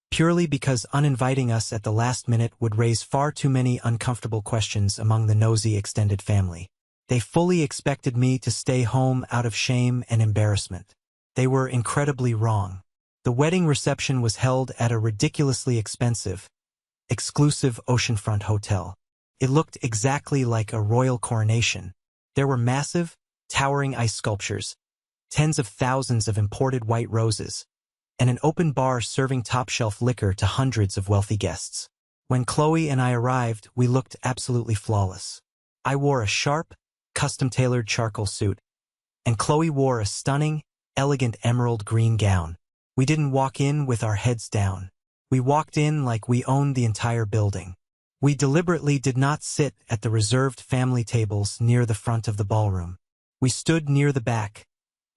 purely because uninviting us at the last minute would raise far too many uncomfortable questions among the nosy extended family. They fully expected me to stay home out of shame and embarrassment. They were incredibly wrong. The wedding reception was held at a ridiculously expensive, exclusive oceanfront hotel. It looked exactly like a royal coronation. There were massive, towering ice sculptures, tens of thousands of imported white roses, and an open bar serving top-shelf liquor to hundreds of wealthy guests. When Chloe and I arrived, we looked absolutely flawless. I wore a sharp, custom-tailored charcoal suit, and Chloe wore a stunning, elegant emerald green gown. We didn't walk in with our heads down. We walked in like we owned the entire building. We deliberately did not sit at the reserved family tables near the front of the ballroom. We stood near the back,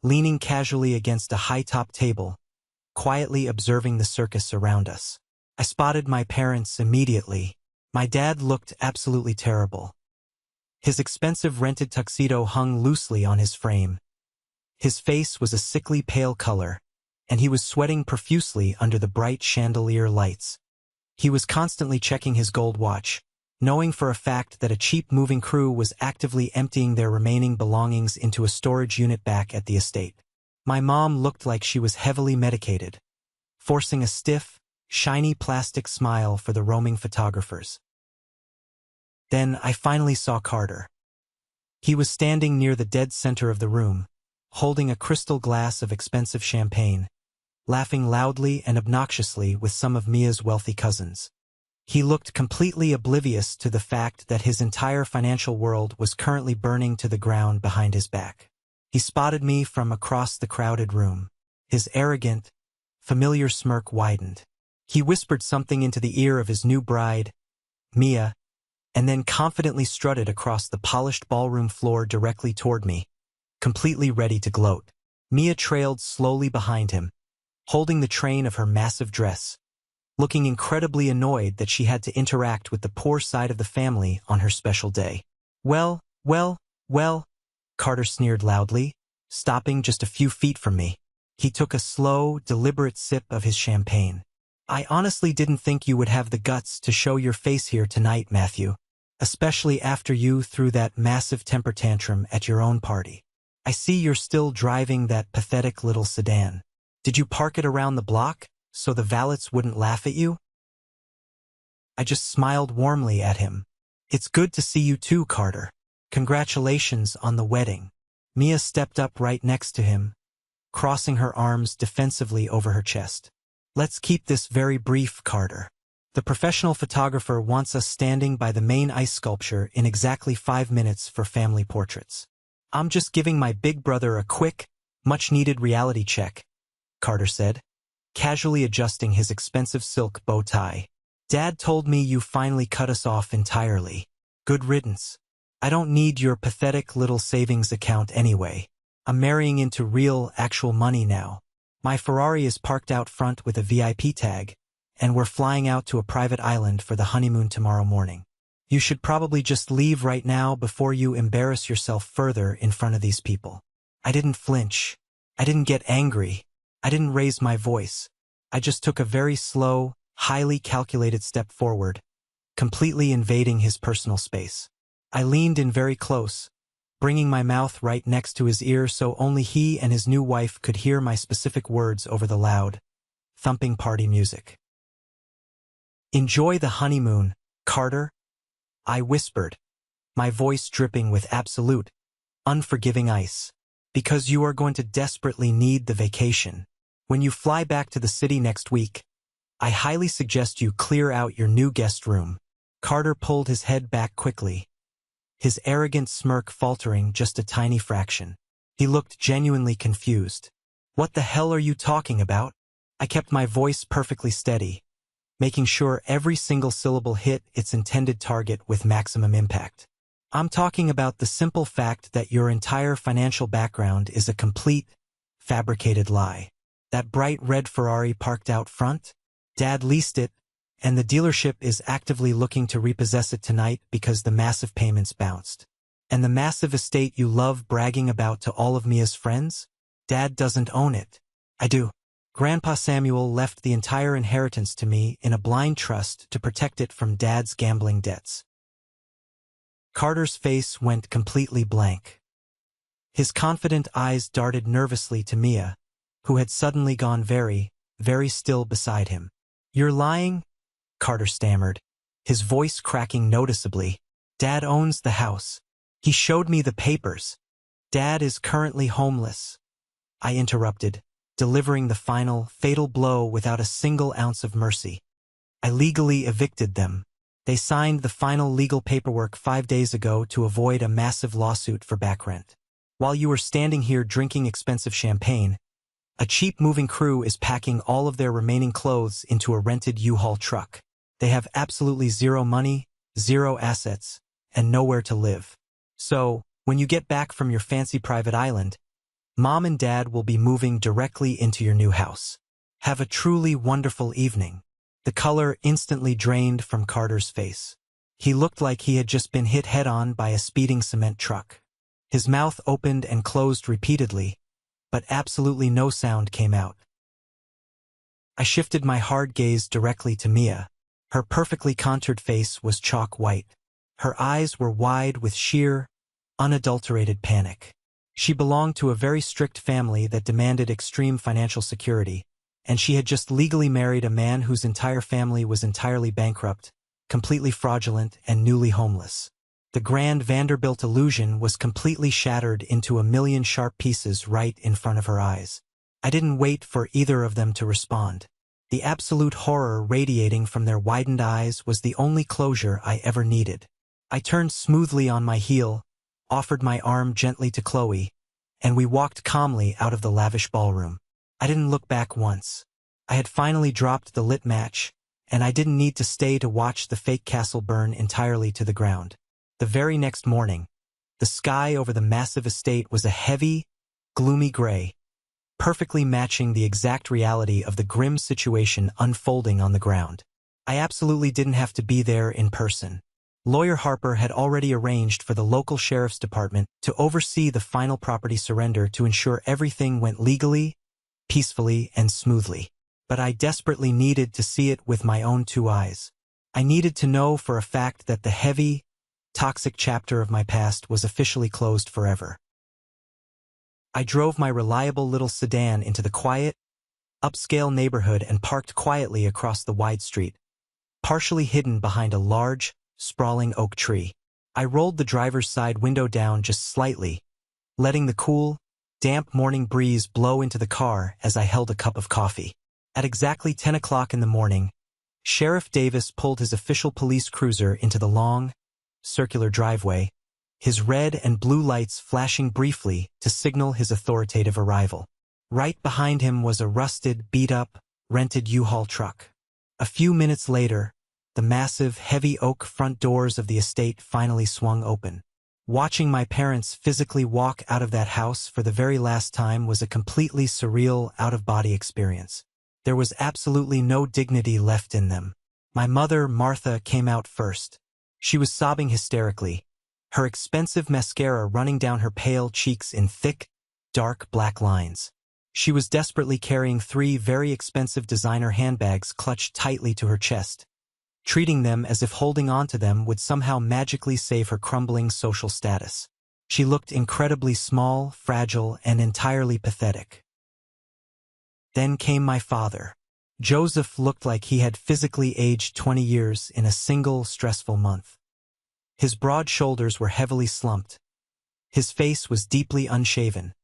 leaning casually against a high-top table, quietly observing the circus around us. I spotted my parents immediately. My dad looked absolutely terrible. His expensive rented tuxedo hung loosely on his frame. His face was a sickly pale color, and he was sweating profusely under the bright chandelier lights. He was constantly checking his gold watch, knowing for a fact that a cheap moving crew was actively emptying their remaining belongings into a storage unit back at the estate. My mom looked like she was heavily medicated, forcing a stiff, shiny plastic smile for the roaming photographers. Then I finally saw Carter. He was standing near the dead center of the room, holding a crystal glass of expensive champagne, laughing loudly and obnoxiously with some of Mia's wealthy cousins. He looked completely oblivious to the fact that his entire financial world was currently burning to the ground behind his back. He spotted me from across the crowded room. His arrogant, familiar smirk widened. He whispered something into the ear of his new bride, Mia, and then confidently strutted across the polished ballroom floor directly toward me, completely ready to gloat. Mia trailed slowly behind him, holding the train of her massive dress, looking incredibly annoyed that she had to interact with the poor side of the family on her special day. Well, Carter sneered loudly, stopping just a few feet from me. He took a slow, deliberate sip of his champagne. I honestly didn't think you would have the guts to show your face here tonight, Matthew, especially after you threw that massive temper tantrum at your own party. I see you're still driving that pathetic little sedan. Did you park it around the block so the valets wouldn't laugh at you? I just smiled warmly at him. It's good to see you too, Carter. Congratulations on the wedding. Mia stepped up right next to him, crossing her arms defensively over her chest. Let's keep this very brief, Carter. The professional photographer wants us standing by the main ice sculpture in exactly 5 minutes for family portraits. I'm just giving my big brother a quick, much-needed reality check, Carter said, casually adjusting his expensive silk bow tie. Dad told me you finally cut us off entirely. Good riddance. I don't need your pathetic little savings account anyway. I'm marrying into real, actual money now. My Ferrari is parked out front with a VIP tag, and we're flying out to a private island for the honeymoon tomorrow morning. You should probably just leave right now before you embarrass yourself further in front of these people. I didn't flinch. I didn't get angry. I didn't raise my voice. I just took a very slow, highly calculated step forward, completely invading his personal space. I leaned in very close, bringing my mouth right next to his ear so only he and his new wife could hear my specific words over the loud, thumping party music. Enjoy the honeymoon, Carter, I whispered, my voice dripping with absolute, unforgiving ice. Because you are going to desperately need the vacation. When you fly back to the city next week, I highly suggest you clear out your new guest room. Carter pulled his head back quickly, his arrogant smirk faltering just a tiny fraction. He looked genuinely confused. What the hell are you talking about? I kept my voice perfectly steady, making sure every single syllable hit its intended target with maximum impact. I'm talking about the simple fact that your entire financial background is a complete, fabricated lie. That bright red Ferrari parked out front? Dad leased it, and the dealership is actively looking to repossess it tonight because the massive payments bounced. And the massive estate you love bragging about to all of Mia's friends? Dad doesn't own it. I do. Grandpa Samuel left the entire inheritance to me in a blind trust to protect it from Dad's gambling debts. Carter's face went completely blank. His confident eyes darted nervously to Mia, who had suddenly gone very, very still beside him. "You're lying?" Carter stammered, his voice cracking noticeably. "Dad owns the house. He showed me the papers. Dad is currently homeless," I interrupted, delivering the final, fatal blow without a single ounce of mercy. "I legally evicted them. They signed the final legal paperwork 5 days ago to avoid a massive lawsuit for back rent. While you are standing here drinking expensive champagne, a cheap moving crew is packing all of their remaining clothes into a rented U-Haul truck. They have absolutely zero money, zero assets, and nowhere to live. So, when you get back from your fancy private island, Mom and Dad will be moving directly into your new house. Have a truly wonderful evening." The color instantly drained from Carter's face. He looked like he had just been hit head-on by a speeding cement truck. His mouth opened and closed repeatedly, but absolutely no sound came out. I shifted my hard gaze directly to Mia. Her perfectly contoured face was chalk white. Her eyes were wide with sheer, unadulterated panic. She belonged to a very strict family that demanded extreme financial security, and she had just legally married a man whose entire family was entirely bankrupt, completely fraudulent, and newly homeless. The grand Vanderbilt illusion was completely shattered into a million sharp pieces right in front of her eyes. I didn't wait for either of them to respond. The absolute horror radiating from their widened eyes was the only closure I ever needed. I turned smoothly on my heel, offered my arm gently to Chloe, and we walked calmly out of the lavish ballroom. I didn't look back once. I had finally dropped the lit match, and I didn't need to stay to watch the fake castle burn entirely to the ground. The very next morning, the sky over the massive estate was a heavy, gloomy gray, perfectly matching the exact reality of the grim situation unfolding on the ground. I absolutely didn't have to be there in person. Lawyer Harper had already arranged for the local sheriff's department to oversee the final property surrender to ensure everything went legally, peacefully, and smoothly. But I desperately needed to see it with my own 2 eyes. I needed to know for a fact that the heavy, toxic chapter of my past was officially closed forever. I drove my reliable little sedan into the quiet, upscale neighborhood and parked quietly across the wide street, partially hidden behind a large, sprawling oak tree. I rolled the driver's side window down just slightly, letting the cool, damp morning breeze blow into the car as I held a cup of coffee. At exactly 10 o'clock in the morning, Sheriff Davis pulled his official police cruiser into the long, circular driveway, his red and blue lights flashing briefly to signal his authoritative arrival. Right behind him was a rusted, beat-up, rented U-Haul truck. A few minutes later, the massive, heavy oak front doors of the estate finally swung open. Watching my parents physically walk out of that house for the very last time was a completely surreal, out-of-body experience. There was absolutely no dignity left in them. My mother, Martha, came out first. She was sobbing hysterically, her expensive mascara running down her pale cheeks in thick, dark black lines. She was desperately carrying 3 very expensive designer handbags clutched tightly to her chest, treating them as if holding on to them would somehow magically save her crumbling social status. She looked incredibly small, fragile, and entirely pathetic. Then came my father. Joseph looked like he had physically aged 20 years in a single stressful month. His broad shoulders were heavily slumped. His face was deeply unshaven,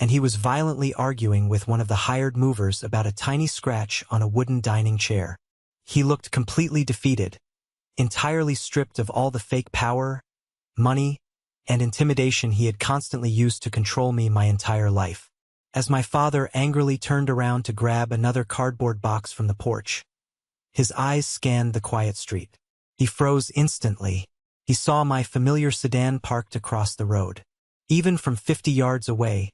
and he was violently arguing with one of the hired movers about a tiny scratch on a wooden dining chair. He looked completely defeated, entirely stripped of all the fake power, money, and intimidation he had constantly used to control me my entire life. As my father angrily turned around to grab another cardboard box from the porch, his eyes scanned the quiet street. He froze instantly. He saw my familiar sedan parked across the road. Even from 50 yards away,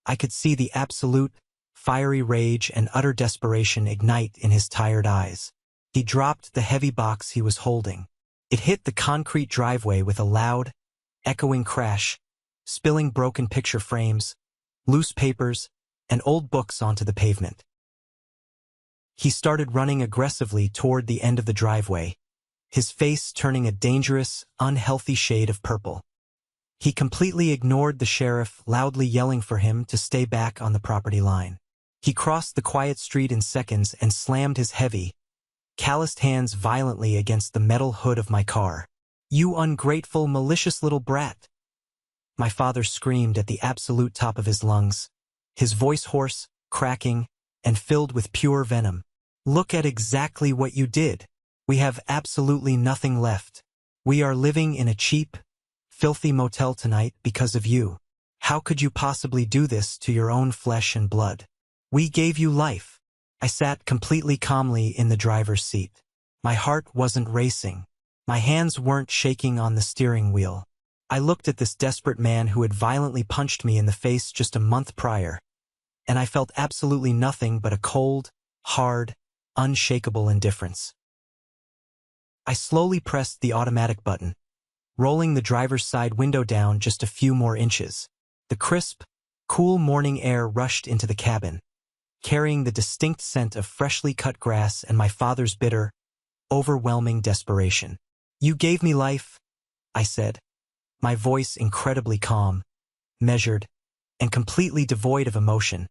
I could see the absolute, fiery rage and utter desperation ignite in his tired eyes. He dropped the heavy box he was holding. It hit the concrete driveway with a loud, echoing crash, spilling broken picture frames, loose papers, and old books onto the pavement. He started running aggressively toward the end of the driveway, his face turning a dangerous, unhealthy shade of purple. He completely ignored the sheriff loudly yelling for him to stay back on the property line. He crossed the quiet street in seconds and slammed his heavy, calloused hands violently against the metal hood of my car. "You ungrateful, malicious little brat!" My father screamed at the absolute top of his lungs, his voice hoarse, cracking, and filled with pure venom. "Look at exactly what you did. We have absolutely nothing left. We are living in a cheap, filthy motel tonight because of you. How could you possibly do this to your own flesh and blood? We gave you life." I sat completely calmly in the driver's seat. My heart wasn't racing. My hands weren't shaking on the steering wheel. I looked at this desperate man who had violently punched me in the face just a month prior, and I felt absolutely nothing but a cold, hard, unshakable indifference. I slowly pressed the automatic button, rolling the driver's side window down just a few more inches. The crisp, cool morning air rushed into the cabin, carrying the distinct scent of freshly cut grass and my father's bitter, overwhelming desperation. "You gave me life," I said, my voice incredibly calm, measured, and completely devoid of emotion,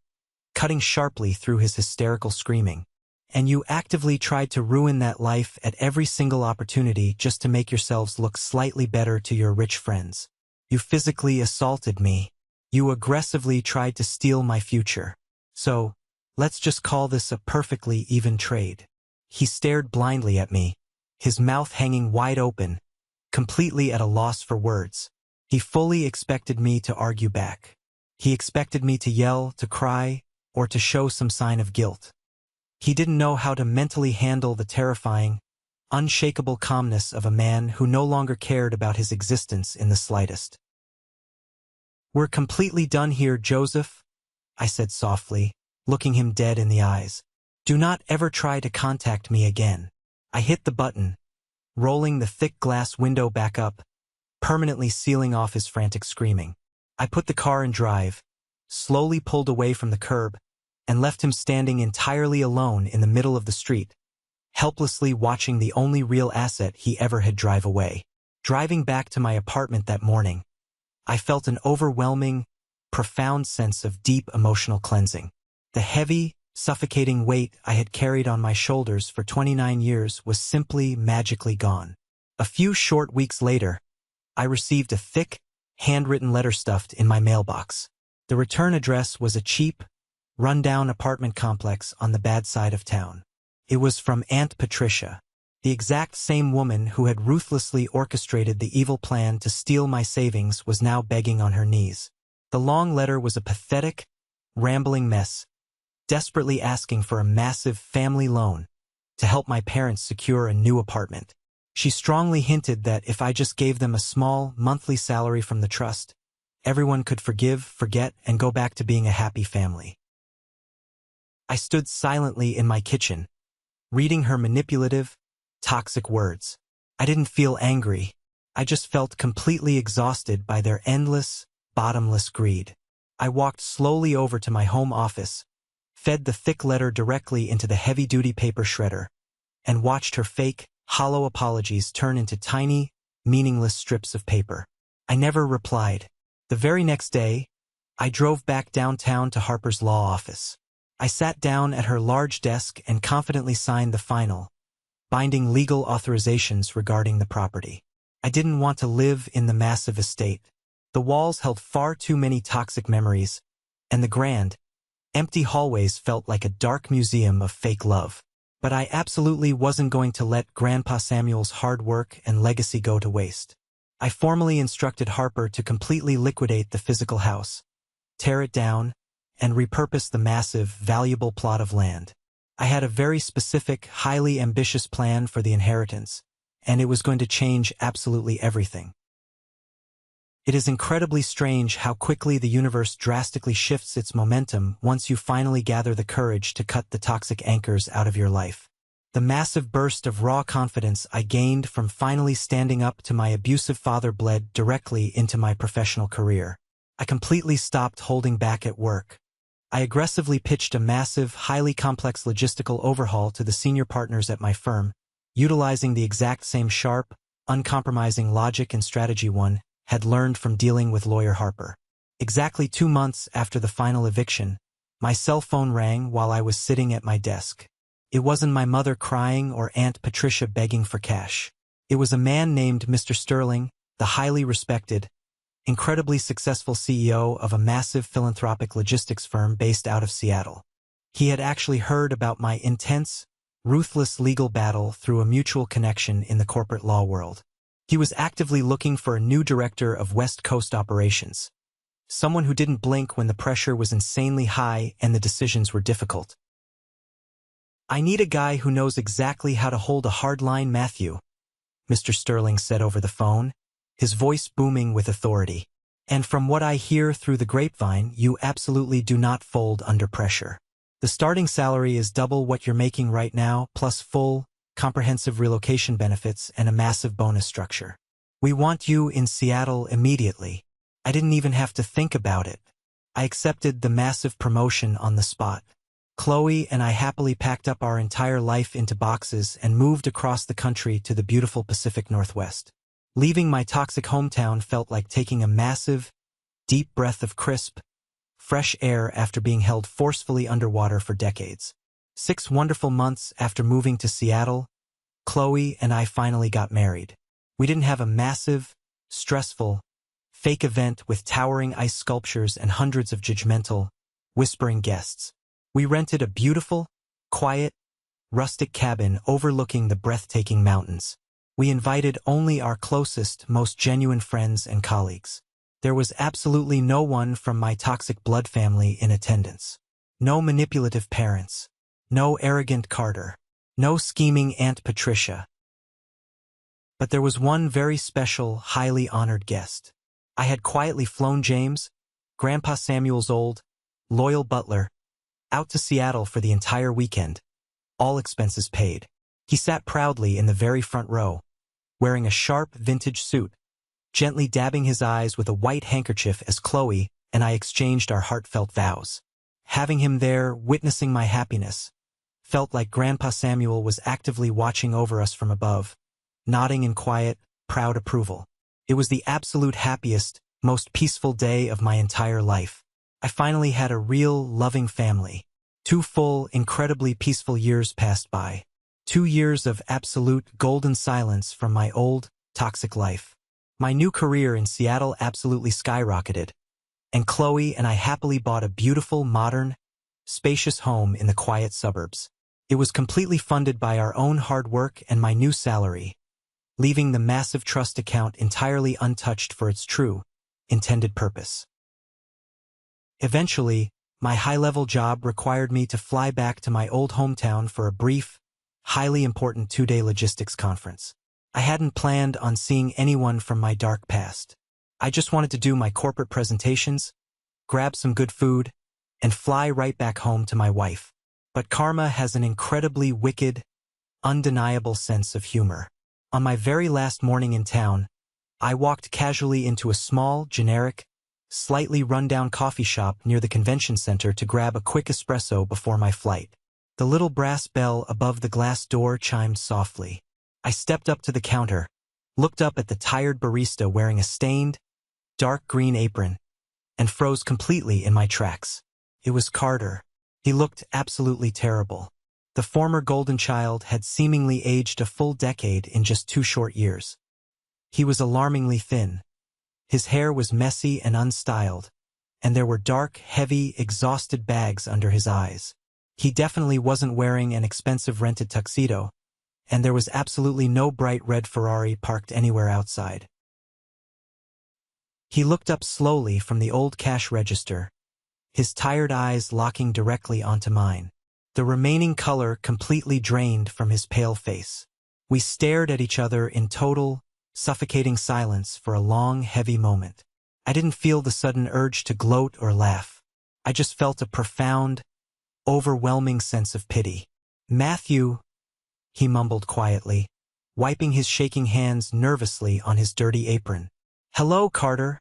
cutting sharply through his hysterical screaming. "And you actively tried to ruin that life at every single opportunity just to make yourselves look slightly better to your rich friends. You physically assaulted me. You aggressively tried to steal my future. So, let's just call this a perfectly even trade." He stared blindly at me, his mouth hanging wide open, completely at a loss for words. He fully expected me to argue back. He expected me to yell, to cry, or to show some sign of guilt. He didn't know how to mentally handle the terrifying, unshakable calmness of a man who no longer cared about his existence in the slightest. "We're completely done here, Joseph," I said softly, looking him dead in the eyes. "Do not ever try to contact me again." I hit the button, rolling the thick glass window back up, permanently sealing off his frantic screaming. I put the car in drive, slowly pulled away from the curb, and left him standing entirely alone in the middle of the street, helplessly watching the only real asset he ever had drive away. Driving back to my apartment that morning, I felt an overwhelming, profound sense of deep emotional cleansing. The heavy, suffocating weight I had carried on my shoulders for 29 years was simply magically gone. A few short weeks later, I received a thick, handwritten letter stuffed in my mailbox. The return address was a cheap, run-down apartment complex on the bad side of town. It was from Aunt Patricia, the exact same woman who had ruthlessly orchestrated the evil plan to steal my savings was now begging on her knees. The long letter was a pathetic, rambling mess, desperately asking for a massive family loan to help my parents secure a new apartment. She strongly hinted that if I just gave them a small, monthly salary from the trust, everyone could forgive, forget, and go back to being a happy family. I stood silently in my kitchen, reading her manipulative, toxic words. I didn't feel angry. I just felt completely exhausted by their endless, bottomless greed. I walked slowly over to my home office, fed the thick letter directly into the heavy-duty paper shredder, and watched her fake, hollow apologies turn into tiny, meaningless strips of paper. I never replied. The very next day, I drove back downtown to Harper's law office. I sat down at her large desk and confidently signed the final, binding legal authorizations regarding the property. I didn't want to live in the massive estate. The walls held far too many toxic memories, and the grand, empty hallways felt like a dark museum of fake love. But I absolutely wasn't going to let Grandpa Samuel's hard work and legacy go to waste. I formally instructed Harper to completely liquidate the physical house, tear it down, and repurpose the massive, valuable plot of land. I had a very specific, highly ambitious plan for the inheritance, and it was going to change absolutely everything. It is incredibly strange how quickly the universe drastically shifts its momentum once you finally gather the courage to cut the toxic anchors out of your life. The massive burst of raw confidence I gained from finally standing up to my abusive father bled directly into my professional career. I completely stopped holding back at work. I aggressively pitched a massive, highly complex logistical overhaul to the senior partners at my firm, utilizing the exact same sharp, uncompromising logic and strategy one had learned from dealing with lawyer Harper. Exactly 2 months after the final eviction, My cell phone rang while I was sitting at my desk. It wasn't my mother crying or Aunt Patricia begging for cash. It was a man named Mr. Sterling, the highly respected, incredibly successful CEO of a massive philanthropic logistics firm based out of Seattle. He had actually heard about my intense, ruthless legal battle through a mutual connection in the corporate law world. He was actively looking for a new director of West Coast operations, someone who didn't blink when the pressure was insanely high and the decisions were difficult. "I need a guy who knows exactly how to hold a hard line, Matthew," Mr. Sterling said over the phone, his voice booming with authority. "And from what I hear through the grapevine, you absolutely do not fold under pressure. The starting salary is double what you're making right now, plus full, comprehensive relocation benefits and a massive bonus structure. We want you in Seattle immediately." I didn't even have to think about it. I accepted the massive promotion on the spot. Chloe and I happily packed up our entire life into boxes and moved across the country to the beautiful Pacific Northwest. Leaving my toxic hometown felt like taking a massive, deep breath of crisp, fresh air after being held forcefully underwater for decades. 6 wonderful months after moving to Seattle, Chloe and I finally got married. We didn't have a massive, stressful, fake event with towering ice sculptures and hundreds of judgmental, whispering guests. We rented a beautiful, quiet, rustic cabin overlooking the breathtaking mountains. We invited only our closest, most genuine friends and colleagues. There was absolutely no one from my toxic blood family in attendance. No manipulative parents. No arrogant Carter. No scheming Aunt Patricia. But there was one very special, highly honored guest. I had quietly flown James, Grandpa Samuel's old, loyal butler, out to Seattle for the entire weekend, all expenses paid. He sat proudly in the very front row, wearing a sharp vintage suit, gently dabbing his eyes with a white handkerchief as Chloe and I exchanged our heartfelt vows. Having him there, witnessing my happiness, felt like Grandpa Samuel was actively watching over us from above, nodding in quiet, proud approval. It was the absolute happiest, most peaceful day of my entire life. I finally had a real, loving family. 2 full, incredibly peaceful years passed by. 2 years of absolute, golden silence from my old, toxic life. My new career in Seattle absolutely skyrocketed, and Chloe and I happily bought a beautiful, modern, spacious home in the quiet suburbs. It was completely funded by our own hard work and my new salary, leaving the massive trust account entirely untouched for its true, intended purpose. Eventually, my high-level job required me to fly back to my old hometown for a brief, highly important 2-day logistics conference. I hadn't planned on seeing anyone from my dark past. I just wanted to do my corporate presentations, grab some good food, and fly right back home to my wife. But karma has an incredibly wicked, undeniable sense of humor. On my very last morning in town, I walked casually into a small, generic, slightly run-down coffee shop near the convention center to grab a quick espresso before my flight. The little brass bell above the glass door chimed softly. I stepped up to the counter, looked up at the tired barista wearing a stained, dark green apron, and froze completely in my tracks. It was Carter. He looked absolutely terrible. The former golden child had seemingly aged a full decade in just 2 short years. He was alarmingly thin. His hair was messy and unstyled, and there were dark, heavy, exhausted bags under his eyes. He definitely wasn't wearing an expensive rented tuxedo, and there was absolutely no bright red Ferrari parked anywhere outside. He looked up slowly from the old cash register, his tired eyes locking directly onto mine. The remaining color completely drained from his pale face. We stared at each other in total, suffocating silence for a long, heavy moment. I didn't feel the sudden urge to gloat or laugh. I just felt a profound, overwhelming sense of pity. "Matthew," he mumbled quietly, wiping his shaking hands nervously on his dirty apron. "Hello, Carter,"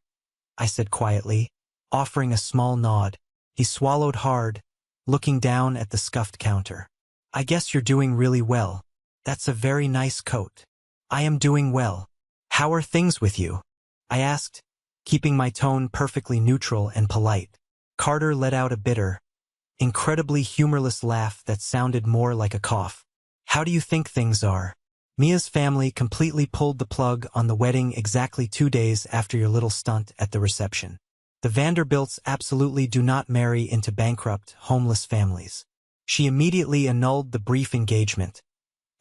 I said quietly, offering a small nod. He swallowed hard, looking down at the scuffed counter. "I guess you're doing really well. That's a very nice coat." "I am doing well. How are things with you?" I asked, keeping my tone perfectly neutral and polite. Carter let out a bitter, incredibly humorless laugh that sounded more like a cough. How do you think things are? Mia's family completely pulled the plug on the wedding exactly 2 days after your little stunt at the reception. The Vanderbilts absolutely do not marry into bankrupt, homeless families. She immediately annulled the brief engagement,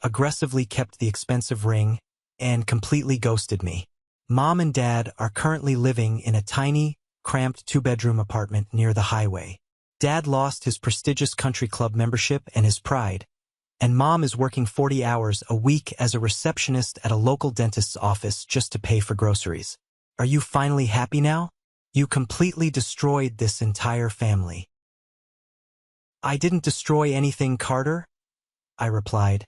aggressively kept the expensive ring, and completely ghosted me. Mom and Dad are currently living in a tiny, cramped 2-bedroom apartment near the highway. Dad lost his prestigious country club membership and his pride, and Mom is working 40 hours a week as a receptionist at a local dentist's office just to pay for groceries. Are you finally happy now? You completely destroyed this entire family. I didn't destroy anything, Carter, I replied,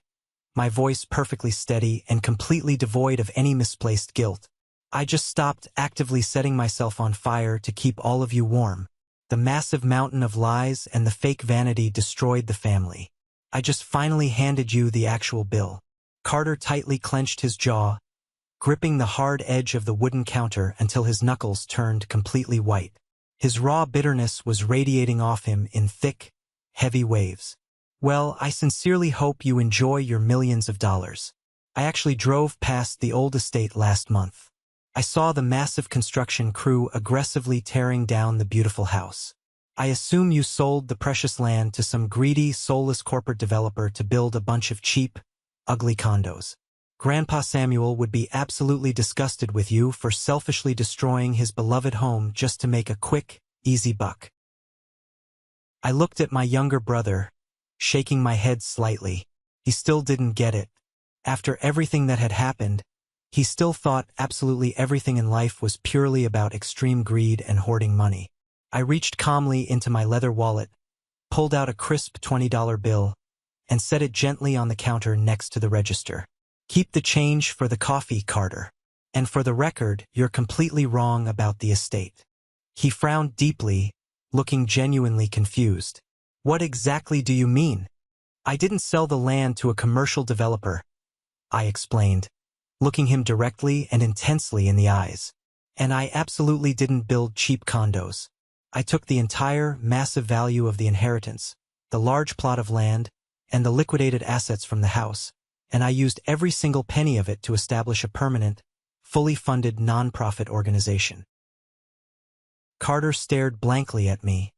my voice perfectly steady and completely devoid of any misplaced guilt. I just stopped actively setting myself on fire to keep all of you warm. The massive mountain of lies and the fake vanity destroyed the family. I just finally handed you the actual bill. Carter tightly clenched his jaw, gripping the hard edge of the wooden counter until his knuckles turned completely white. His raw bitterness was radiating off him in thick, heavy waves. Well, I sincerely hope you enjoy your millions of dollars. I actually drove past the old estate last month. I saw the massive construction crew aggressively tearing down the beautiful house. I assume you sold the precious land to some greedy, soulless corporate developer to build a bunch of cheap, ugly condos. Grandpa Samuel would be absolutely disgusted with you for selfishly destroying his beloved home just to make a quick, easy buck. I looked at my younger brother, shaking my head slightly. He still didn't get it. After everything that had happened, he still thought absolutely everything in life was purely about extreme greed and hoarding money. I reached calmly into my leather wallet, pulled out a crisp $20 bill, and set it gently on the counter next to the register. Keep the change for the coffee, Carter. And for the record, you're completely wrong about the estate. He frowned deeply, looking genuinely confused. What exactly do you mean? I didn't sell the land to a commercial developer, I explained, looking him directly and intensely in the eyes. And I absolutely didn't build cheap condos. I took the entire, massive value of the inheritance, the large plot of land, and the liquidated assets from the house, and I used every single penny of it to establish a permanent, fully funded non-profit organization. Carter stared blankly at me,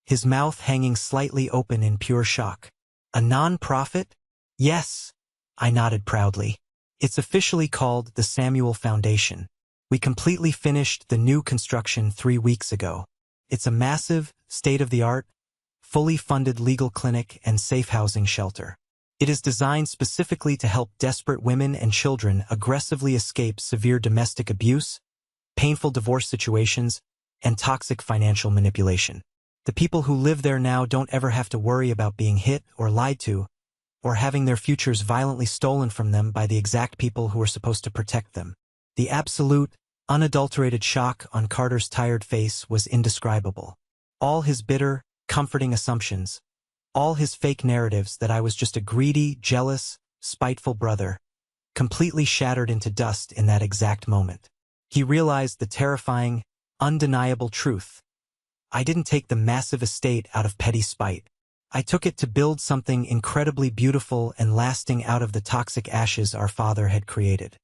his mouth hanging slightly open in pure shock. A non-profit? Yes, I nodded proudly. It's officially called the Samuel Foundation. We completely finished the new construction 3 weeks ago. It's a massive, state-of-the-art, fully funded legal clinic and safe housing shelter. It is designed specifically to help desperate women and children aggressively escape severe domestic abuse, painful divorce situations, and toxic financial manipulation. The people who live there now don't ever have to worry about being hit or lied to, or having their futures violently stolen from them by the exact people who are supposed to protect them. The absolute, unadulterated shock on Carter's tired face was indescribable. All his bitter, comforting assumptions, all his fake narratives that I was just a greedy, jealous, spiteful brother, completely shattered into dust in that exact moment. He realized the terrifying, undeniable truth. I didn't take the massive estate out of petty spite. I took it to build something incredibly beautiful and lasting out of the toxic ashes our father had created.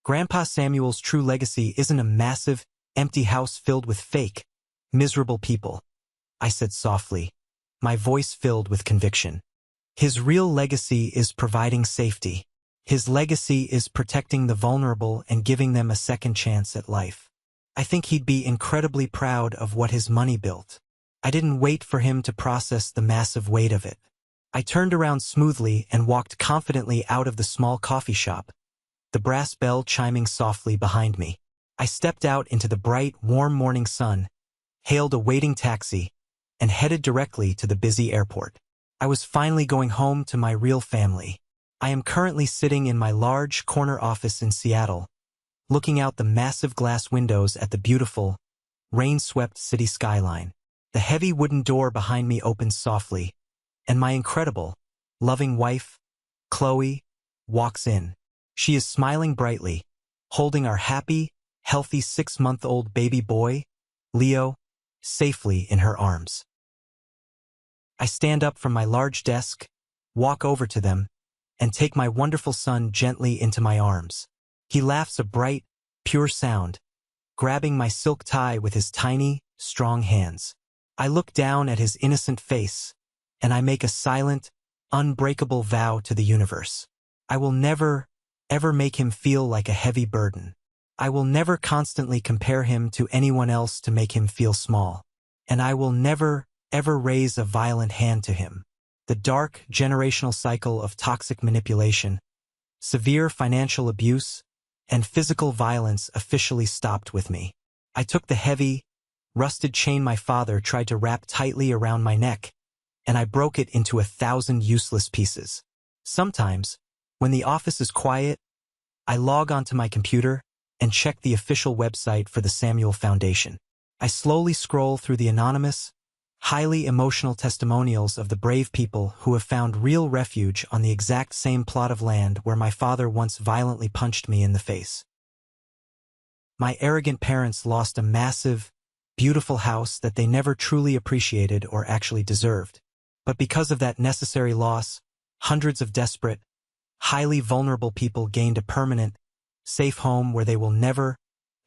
Grandpa Samuel's true legacy isn't a massive, empty house filled with fake, miserable people, I said softly, my voice filled with conviction. His real legacy is providing safety. His legacy is protecting the vulnerable and giving them a second chance at life. I think he'd be incredibly proud of what his money built. I didn't wait for him to process the massive weight of it. I turned around smoothly and walked confidently out of the small coffee shop, the brass bell chiming softly behind me. I stepped out into the bright, warm morning sun, hailed a waiting taxi, and headed directly to the busy airport. I was finally going home to my real family. I am currently sitting in my large corner office in Seattle, looking out the massive glass windows at the beautiful, rain-swept city skyline. The heavy wooden door behind me opens softly, and my incredible, loving wife, Chloe, walks in. She is smiling brightly, holding our happy, healthy 6-month-old baby boy, Leo, safely in her arms. I stand up from my large desk, walk over to them, and take my wonderful son gently into my arms. He laughs a bright, pure sound, grabbing my silk tie with his tiny, strong hands. I look down at his innocent face, and I make a silent, unbreakable vow to the universe. I will never, ever make him feel like a heavy burden. I will never constantly compare him to anyone else to make him feel small. And I will never, ever raise a violent hand to him. The dark, generational cycle of toxic manipulation, severe financial abuse, and physical violence officially stopped with me. I took the heavy, rusted chain my father tried to wrap tightly around my neck, and I broke it into 1,000 useless pieces. Sometimes, when the office is quiet, I log onto my computer and check the official website for the Samuel Foundation. I slowly scroll through the anonymous, highly emotional testimonials of the brave people who have found real refuge on the exact same plot of land where my father once violently punched me in the face. My arrogant parents lost a massive, beautiful house that they never truly appreciated or actually deserved. But because of that necessary loss, hundreds of desperate, highly vulnerable people gained a permanent, safe home where they will never,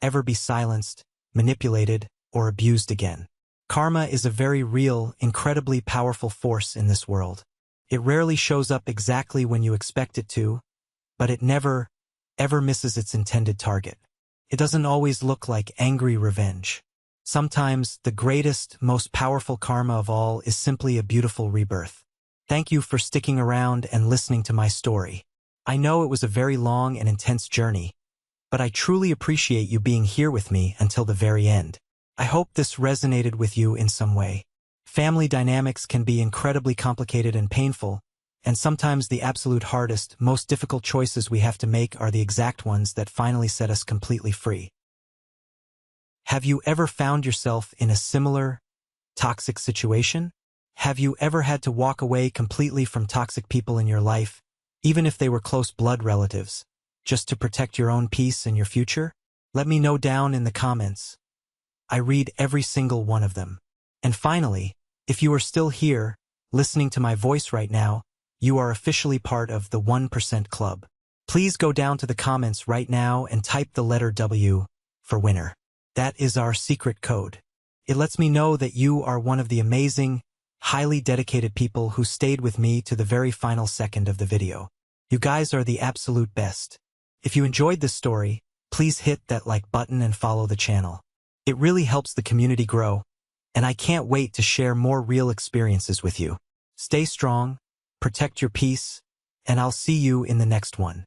ever be silenced, manipulated, or abused again. Karma is a very real, incredibly powerful force in this world. It rarely shows up exactly when you expect it to, but it never, ever misses its intended target. It doesn't always look like angry revenge. Sometimes the greatest, most powerful karma of all is simply a beautiful rebirth. Thank you for sticking around and listening to my story. I know it was a very long and intense journey, but I truly appreciate you being here with me until the very end. I hope this resonated with you in some way. Family dynamics can be incredibly complicated and painful, and sometimes the absolute hardest, most difficult choices we have to make are the exact ones that finally set us completely free. Have you ever found yourself in a similar, toxic situation? Have you ever had to walk away completely from toxic people in your life, even if they were close blood relatives, just to protect your own peace and your future? Let me know down in the comments. I read every single one of them. And finally, if you are still here, listening to my voice right now, you are officially part of the 1% Club. Please go down to the comments right now and type the letter W for winner. That is our secret code. It lets me know that you are one of the amazing, highly dedicated people who stayed with me to the very final second of the video. You guys are the absolute best. If you enjoyed this story, please hit that like button and follow the channel. It really helps the community grow, and I can't wait to share more real experiences with you. Stay strong, protect your peace, and I'll see you in the next one.